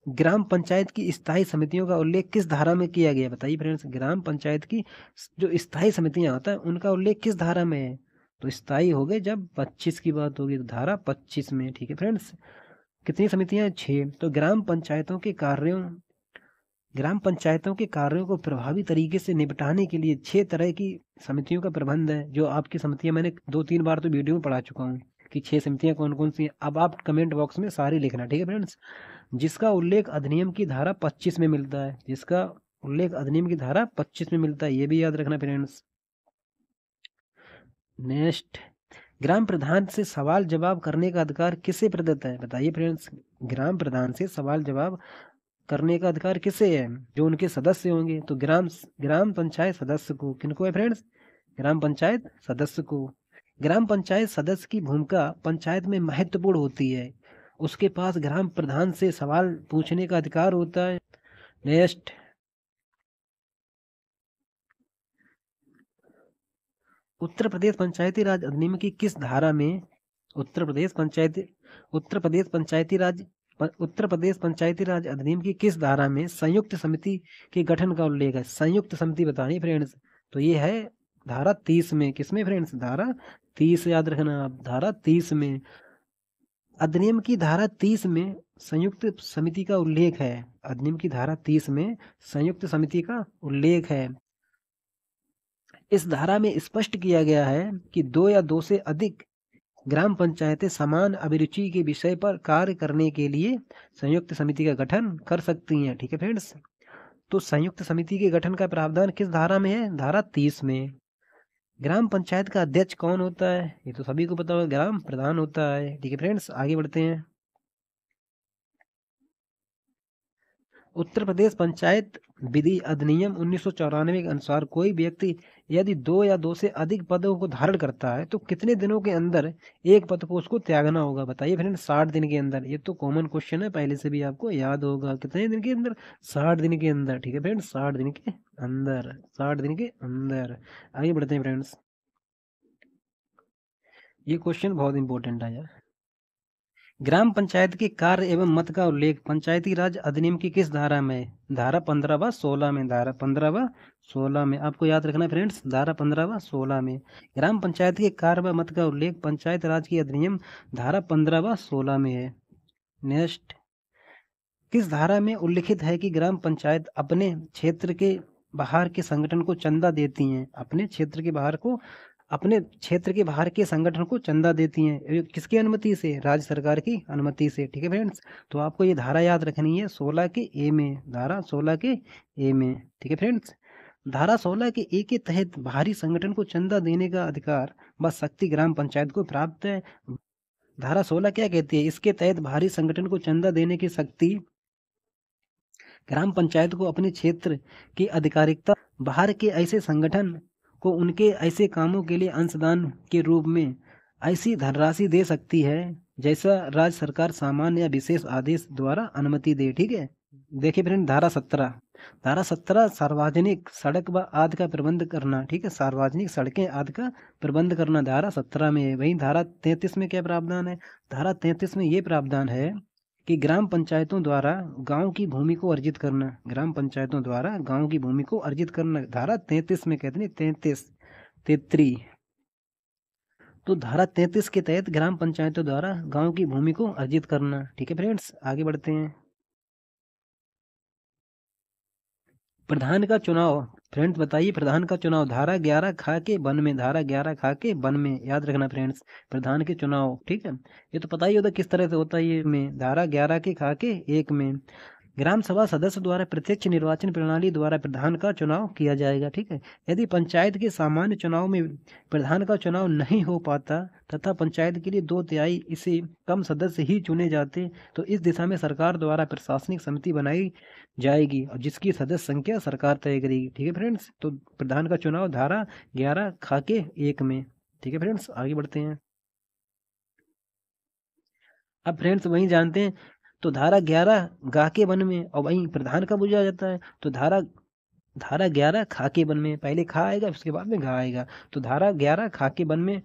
ग्राम पंचायत की स्थायी समितियों का उल्लेख किस धारा में किया गया? बताइए फ्रेंड्स, ग्राम पंचायत की जो स्थायी समितियां होता है उनका उल्लेख किस धारा में है? तो स्थायी हो गए जब 25 की बात होगी, तो धारा 25 में, ठीक है फ्रेंड्स। कितनी समितियां? 6। तो ग्राम पंचायतों के कार्यों को प्रभावी तरीके से निपटाने के लिए 6 तरह की समितियों का प्रबंध है। जो आपकी समितियां, मैंने 2-3 बार तो वीडियो में पढ़ा चुका हूँ कि 6 समितियां कौन कौन सी हैं। अब आप कमेंट बॉक्स में सारी लिखना, ठीक है फ्रेंड्स। जिसका उल्लेख अधिनियम की धारा 25 में मिलता है, जिसका उल्लेख अधिनियम की धारा 25 में मिलता है, ये भी याद रखना फ्रेंड्स। नेक्स्ट, ग्राम प्रधान से सवाल जवाब करने का अधिकार किसे प्रदत्त है? बताइए फ्रेंड्स, ग्राम प्रधान से सवाल जवाब करने का अधिकार किसे है? जो उनके सदस्य होंगे। तो ग्राम पंचायत सदस्य को। किनको है फ्रेंड्स? ग्राम पंचायत सदस्य को। ग्राम पंचायत सदस्य की भूमिका पंचायत में महत्वपूर्ण होती है। उसके पास ग्राम प्रधान से सवाल पूछने का अधिकार होता है। नेक्स्ट, उत्तर प्रदेश पंचायती राज अधिनियम की किस धारा में उत्तर प्रदेश पंचायती उत्तर प्रदेश पंचायती राज उत्तर प्रदेश पंचायती राज अधिनियम की किस धारा में संयुक्त समिति के गठन का उल्लेख है? संयुक्त समिति बतानी फ्रेंड्स, तो ये है धारा 30 में। किसमें फ्रेंड्स? धारा 30, याद रखना आप, धारा 30 में। अधिनियम की धारा 30 में संयुक्त समिति का उल्लेख है। अधिनियम की धारा 30 में संयुक्त समिति का उल्लेख है। इस धारा में स्पष्ट किया गया है कि 2 या 2 से अधिक ग्राम पंचायतें समान अभिरुचि के विषय पर कार्य करने के लिए संयुक्त समिति का गठन कर सकती हैं। ठीक है फ्रेंड्स, तो संयुक्त समिति के गठन का प्रावधान किस धारा में है? धारा 30 में। ग्राम पंचायत का अध्यक्ष कौन होता है? ये तो सभी को पता होगा, ग्राम प्रधान होता है। ठीक है फ्रेंड्स, आगे बढ़ते हैं। उत्तर प्रदेश पंचायत विधि अधिनियम 1994 के अनुसार कोई व्यक्ति यदि 2 या 2 से अधिक पदों को धारण करता है तो कितने दिनों के अंदर एक पद को उसको त्यागना होगा? बताइए फ्रेंड्स। 60 दिन के अंदर। ये तो कॉमन क्वेश्चन है, पहले से भी आपको याद होगा। कितने दिन के अंदर? 60 दिन के अंदर। ठीक है फ्रेंड्स, 60 दिन के अंदर, 60 दिन के अंदर। आगे बढ़ते हैं फ्रेंड्स, ये क्वेश्चन बहुत इंपॉर्टेंट है यार। ग्राम पंचायत के कार्य एवं मत का उल्लेख पंचायती राज अधिनियम की किस धारा में? धारा 15 व 16 में। धारा 15 व 16 में आपको याद रखना फ्रेंड्स, धारा 15 व 16 में। ग्राम पंचायत के कार्य व मत का उल्लेख पंचायत राज की अधिनियम धारा 15 व 16 में है। नेक्स्ट, किस धारा में उल्लिखित है कि ग्राम पंचायत अपने क्षेत्र के बाहर के संगठन को चंदा देती हैं? अपने क्षेत्र के बाहर को अपने क्षेत्र के बाहर के संगठन को चंदा देती हैं। किसकी अनुमति से? राज्य सरकार की अनुमति से। ठीक है फ्रेंड्स, तो आपको ये धारा याद रखनी है 16 के ए में। धारा 16 के ए में। ठीक है फ्रेंड्स, धारा 16 के ए के तहत बाहरी संगठन को चंदा देने का अधिकार व शक्ति ग्राम पंचायत को प्राप्त है। धारा 16 क्या कहती है? इसके तहत बाहरी संगठन को चंदा देने की शक्ति ग्राम पंचायत को अपने क्षेत्र की आधिकारिकता बाहर के ऐसे संगठन को उनके ऐसे कामों के लिए अंशदान के रूप में ऐसी धनराशि दे सकती है जैसा राज्य सरकार सामान्य या विशेष आदेश द्वारा अनुमति दे। ठीक है, देखिए फ्रेंड, धारा 17। धारा 17 सार्वजनिक सड़क व आदि का प्रबंध करना। ठीक है, सार्वजनिक सड़कें आदि का प्रबंध करना धारा 17 में है। वहीं धारा 33 में क्या प्रावधान है? धारा 33 में ये प्रावधान है कि ग्राम पंचायतों द्वारा गांव की भूमि को अर्जित करना। ग्राम पंचायतों द्वारा गांव की भूमि को अर्जित करना धारा 33 में कहते हैं। 33 तो धारा 33 के तहत ग्राम पंचायतों द्वारा गांव की भूमि को अर्जित करना। ठीक है फ्रेंड्स, आगे बढ़ते हैं। प्रधान का चुनाव फ्रेंड्स बताइए, प्रधान का चुनाव धारा 11 खा के वन में। धारा 11 खा के वन में, याद रखना फ्रेंड्स, प्रधान के चुनाव। ठीक है, ये तो पता ही होता किस तरह से होता है। ये में धारा 11 के खा के 1 में ग्राम सभा सदस्य द्वारा प्रत्यक्ष निर्वाचन प्रणाली द्वारा प्रधान का चुनाव किया जाएगा। ठीक है, यदि पंचायत के सामान्य चुनाव में प्रधान का चुनाव नहीं हो पाता तथा पंचायत के लिए 2/3 इसे कम सदस्य ही चुने जाते तो इस दिशा में सरकार द्वारा प्रशासनिक समिति बनाई जाएगी और जिसकी सदस्य संख्या सरकार तय करेगी। ठीक है फ्रेंड्स, तो प्रधान का चुनाव धारा 11 खा के 1 में। ठीक है फ्रेंड्स, आगे बढ़ते हैं। अब फ्रेंड्स वही जानते हैं, तो धारा 11 गा के वन में और वहीं प्रधान का बुझा जाता है। तो धारा 11 खा के वन में, पहले खा आएगा उसके बाद में गा आएगा। तो धारा 11 खा के वन में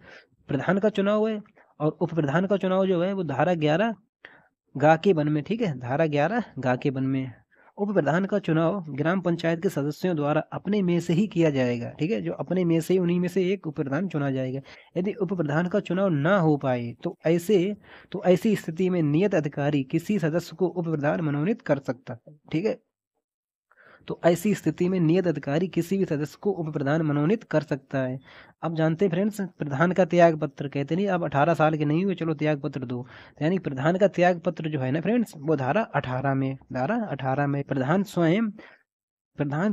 प्रधान का चुनाव है और उप प्रधान का चुनाव जो है वो धारा 11 गा के वन में। ठीक है, धारा 11 गा के वन में। उप प्रधान का चुनाव ग्राम पंचायत के सदस्यों द्वारा अपने में से ही किया जाएगा। ठीक है, जो अपने में से, उन्हीं में से एक उप प्रधान चुना जाएगा। यदि उप प्रधान का चुनाव ना हो पाए तो ऐसी स्थिति में नियत अधिकारी किसी सदस्य को उप प्रधान मनोनीत कर सकता है। ठीक है, तो ऐसी स्थिति में नियत अधिकारी किसी भी सदस्य को उप प्रधान मनोनीत कर सकता है। अब जानते हैं फ्रेंड्स, प्रधान का त्याग पत्र कहते नहीं, अब 18 साल के नहीं हुए चलो त्याग पत्र दो। यानी प्रधान का त्याग पत्र जो है ना फ्रेंड्स, वो धारा 18 में। धारा 18 में प्रधान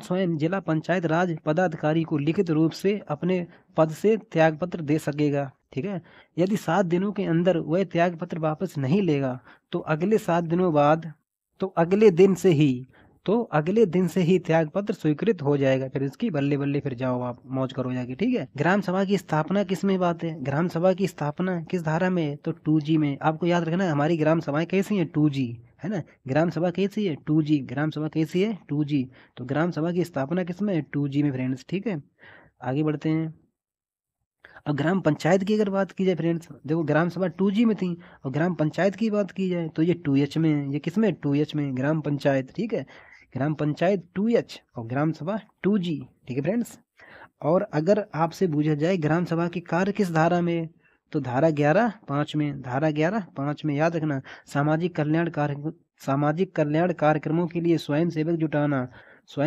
स्वयं जिला पंचायत राज पदाधिकारी को लिखित रूप से अपने पद से त्याग पत्र दे सकेगा। ठीक है, यदि 7 दिनों के अंदर वह त्याग पत्र वापस नहीं लेगा तो अगले 7 दिनों बाद अगले दिन से ही त्याग पत्र स्वीकृत हो जाएगा। फिर इसकी बल्ले बल्ले फिर जाओ आप मौज करो जाके। ठीक है, ग्राम सभा की स्थापना किस में बात है? ग्राम सभा की स्थापना किस धारा में? तो 2G में। आपको याद रखना है हमारी ग्राम सभाएं कैसी हैं? 2G है ना। ग्राम सभा कैसी है? 2G। ग्राम सभा कैसी है? 2G। तो ग्राम सभा की स्थापना किस में? 2G में फ्रेंड्स। ठीक है, आगे बढ़ते हैं। अब ग्राम पंचायत की अगर बात की जाए फ्रेंड्स, देखो ग्राम सभा 2G में थी, और ग्राम पंचायत की बात की जाए तो ये 2H में है। ये किस में? 2H में ग्राम पंचायत, ठीक है। ग्राम पंचायत 2H और ग्राम सभा 2G, ठीक है फ्रेंड्स। और अगर आपसे पूछा जाए ग्राम सभा के कार्य किस धारा में, तो धारा 11(5) में, धारा 11(5) में याद रखना। सामाजिक कल्याण कार्यक्रमों के लिए स्वयं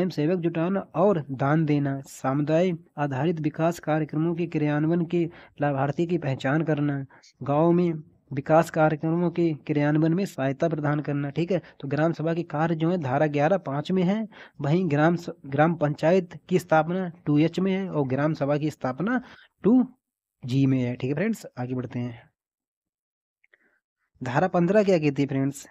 सेवक जुटाना और दान देना, सामुदायिक आधारित विकास कार्यक्रमों के क्रियान्वयन के लाभार्थी की पहचान करना, गाँव में विकास कार्यक्रमों के क्रियान्वयन में सहायता प्रदान करना, ठीक है। तो ग्राम सभा के कार्य जो है धारा 11(5) में है। वहीं ग्राम पंचायत की स्थापना 2H में है और ग्राम सभा की स्थापना 2G में है, ठीक है फ्रेंड्स। आगे बढ़ते हैं। धारा 15 क्या कहती है फ्रेंड्स?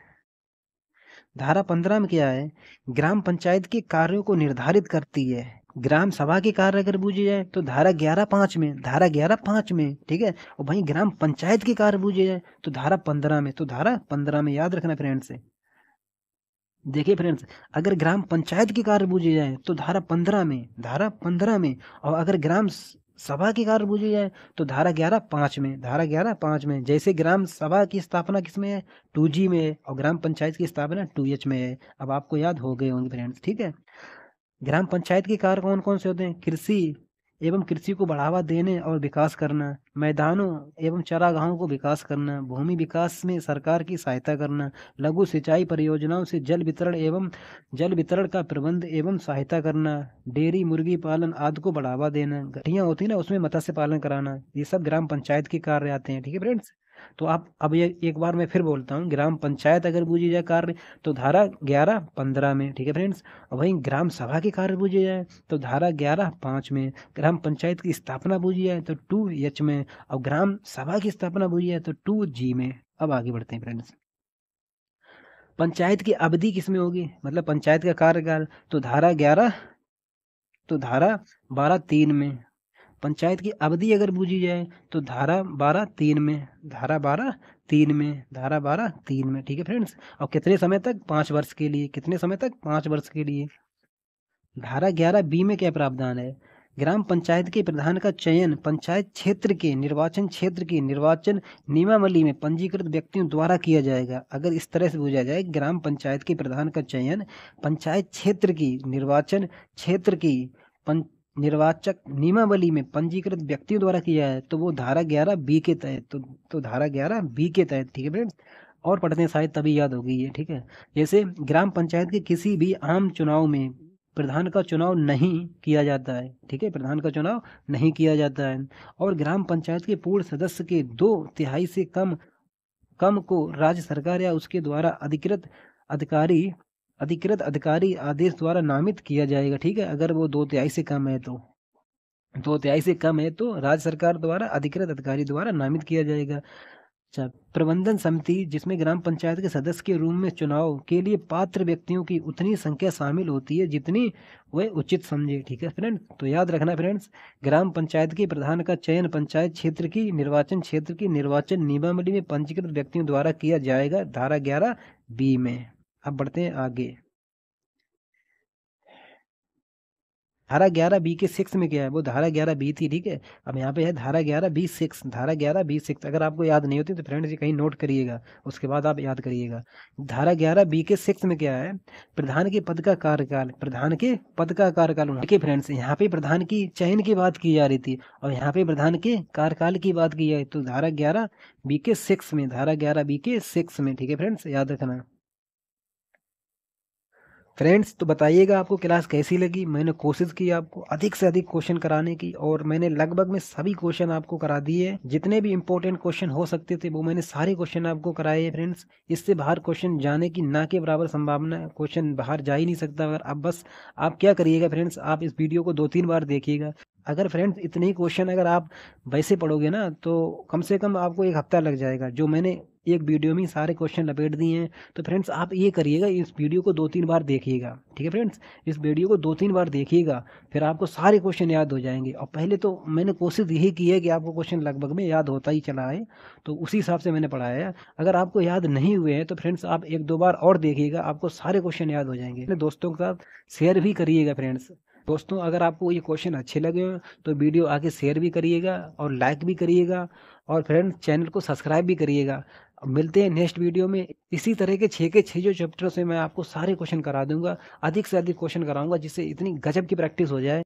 धारा 15 में क्या है? ग्राम पंचायत के कार्यों को निर्धारित करती है। ग्राम सभा के कार्य अगर पूछे जाए तो धारा 11(5) में, धारा 11(5) में, ठीक है। और वहीं ग्राम पंचायत के कार्य पूछे जाए तो धारा 15 में, तो धारा 15 में याद रखना फ्रेंड्स। देखिए फ्रेंड्स, अगर ग्राम पंचायत के कार्य पूछे जाए तो धारा 15 में, धारा 15 में। और अगर ग्राम सभा के कार्य पूछे जाए तो धारा 11(5) में, धारा 11(5) में। जैसे ग्राम सभा की स्थापना किसमें है? 2G में है, और ग्राम पंचायत की स्थापना 2H में है। अब आपको याद हो गए होंगे फ्रेंड्स, ठीक है। ग्राम पंचायत के कार्य कौन कौन से होते हैं? कृषि को बढ़ावा देने और विकास करना, मैदानों एवं चारागाहों को विकास करना, भूमि विकास में सरकार की सहायता करना, लघु सिंचाई परियोजनाओं से जल वितरण का प्रबंध एवं सहायता करना, डेयरी मुर्गी पालन आदि को बढ़ावा देना, गठियाँ होती है ना उसमें मत्स्य पालन कराना, ये सब ग्राम पंचायत के कार्य आते हैं, ठीक है फ्रेंड्स। तो आप अब ये एक बार मैं फिर बोलता हूँ, ग्राम पंचायत अगर पूछी जाए कार्य तो धारा 11(15) में, ठीक है फ्रेंड्स। और वहीं ग्राम सभा के कार्य पूछे जाए तो धारा 11(5) में, ग्राम पंचायत की स्थापना पूछी जाए तो 2H में, और ग्राम सभा की स्थापना पूछी जाए तो 2G में। अब आगे बढ़ते हैं फ्रेंड्स। पंचायत की अवधि किसमें होगी, मतलब पंचायत का कार्यकाल, तो धारा 12(3) में। पंचायत की अवधि अगर पूछी जाए तो धारा 12(3) में, धारा 12(3) में, धारा 12(3) में, ठीक है फ्रेंड्स। और कितने समय तक? 5 वर्ष के लिए। कितने समय तक? 5 वर्ष के लिए। धारा 11(B) में क्या प्रावधान है? ग्राम पंचायत के प्रधान का चयन पंचायत क्षेत्र के निर्वाचन नियमावली में पंजीकृत व्यक्तियों द्वारा किया जाएगा। अगर इस तरह से पूछा जाए ग्राम पंचायत के प्रधान का चयन पंचायत क्षेत्र की निर्वाचक नियमावली में पंजीकृत व्यक्तियों द्वारा किया है तो वो धारा 11(B) के तहत, तो धारा 11(B) के तहत, ठीक है फ्रेंड्स। और पढ़ते हैं शायद तभी याद होगी ये, ठीक है। जैसे ग्राम पंचायत के किसी भी आम चुनाव में प्रधान का चुनाव नहीं किया जाता है, ठीक है, प्रधान का चुनाव नहीं किया जाता है। और ग्राम पंचायत के पूर्ण सदस्य के 2/3 से कम को राज्य सरकार या उसके द्वारा अधिकृत अधिकारी आदेश द्वारा नामित किया जाएगा, ठीक है। अगर वो 2/3 से कम है तो 2/3 से कम है तो राज्य सरकार द्वारा अधिकृत अधिकारी द्वारा नामित किया जाएगा। अच्छा, प्रबंधन समिति जिसमें ग्राम पंचायत के सदस्य के रूप में चुनाव के लिए पात्र व्यक्तियों की उतनी संख्या शामिल होती है जितनी वह उचित समझे, ठीक है फ्रेंड्स। तो याद रखना फ्रेंड्स, ग्राम पंचायत के प्रधान का चयन पंचायत क्षेत्र की निर्वाचन नियमावली में पंजीकृत व्यक्तियों द्वारा किया जाएगा, धारा 11(B) में। अब बढ़ते हैं आगे। धारा 11(B) के 6 में क्या है? वो धारा 11(B) थी, ठीक है। अब यहाँ पे है धारा 11(B)(6), धारा 11(B)(6। अगर आपको याद नहीं होती तो फ्रेंड्स ये कहीं नोट करिएगा, उसके बाद आप याद करिएगा। धारा 11(B) के 6 में क्या है? प्रधान के पद का कार्यकाल, देखिए फ्रेंड्स, यहाँ पे प्रधान की चयन की बात की जा रही थी और यहाँ पे प्रधान के कार्यकाल की बात की जाए तो धारा 11(B) के 6 में, धारा 11(B) के 6 में, ठीक है फ्रेंड्स, याद रखना। फ्रेंड्स तो बताइएगा आपको क्लास कैसी लगी। मैंने कोशिश की आपको अधिक से अधिक क्वेश्चन कराने की और मैंने लगभग में सभी क्वेश्चन आपको करा दिए। जितने भी इंपॉर्टेंट क्वेश्चन हो सकते थे वो मैंने सारे क्वेश्चन आपको कराए हैं फ्रेंड्स। इससे बाहर क्वेश्चन जाने की ना के बराबर संभावना है, क्वेश्चन बाहर जा ही नहीं सकता। अगर अब बस आप क्या करिएगा फ्रेंड्स, आप इस वीडियो को 2-3 बार देखिएगा। अगर फ्रेंड्स इतने ही क्वेश्चन अगर आप वैसे पढ़ोगे ना तो कम से कम आपको 1 हफ्ता लग जाएगा। जो मैंने एक वीडियो में सारे क्वेश्चन लपेट दिए हैं। तो फ्रेंड्स आप ये करिएगा, इस वीडियो को 2-3 बार देखिएगा, ठीक है फ्रेंड्स। इस वीडियो को 2-3 बार देखिएगा, फिर आपको सारे क्वेश्चन याद हो जाएंगे। और पहले तो मैंने कोशिश यही की है कि आपको क्वेश्चन लगभग में याद होता ही चला है, तो उसी हिसाब से मैंने पढ़ाया है। अगर आपको याद नहीं हुए हैं तो फ्रेंड्स आप 1-2 बार और देखिएगा, आपको सारे क्वेश्चन याद हो जाएंगे। अपने दोस्तों के साथ शेयर भी करिएगा फ्रेंड्स, दोस्तों अगर आपको ये क्वेश्चन अच्छे लगे हो तो वीडियो आगे शेयर भी करिएगा और लाइक भी करिएगा, और फ्रेंड्स चैनल को सब्सक्राइब भी करिएगा। मिलते हैं नेक्स्ट वीडियो में। इसी तरह के 6 के 6 जो चैप्टर से मैं आपको सारे क्वेश्चन करा दूंगा, अधिक से अधिक क्वेश्चन कराऊंगा, जिससे इतनी गजब की प्रैक्टिस हो जाए।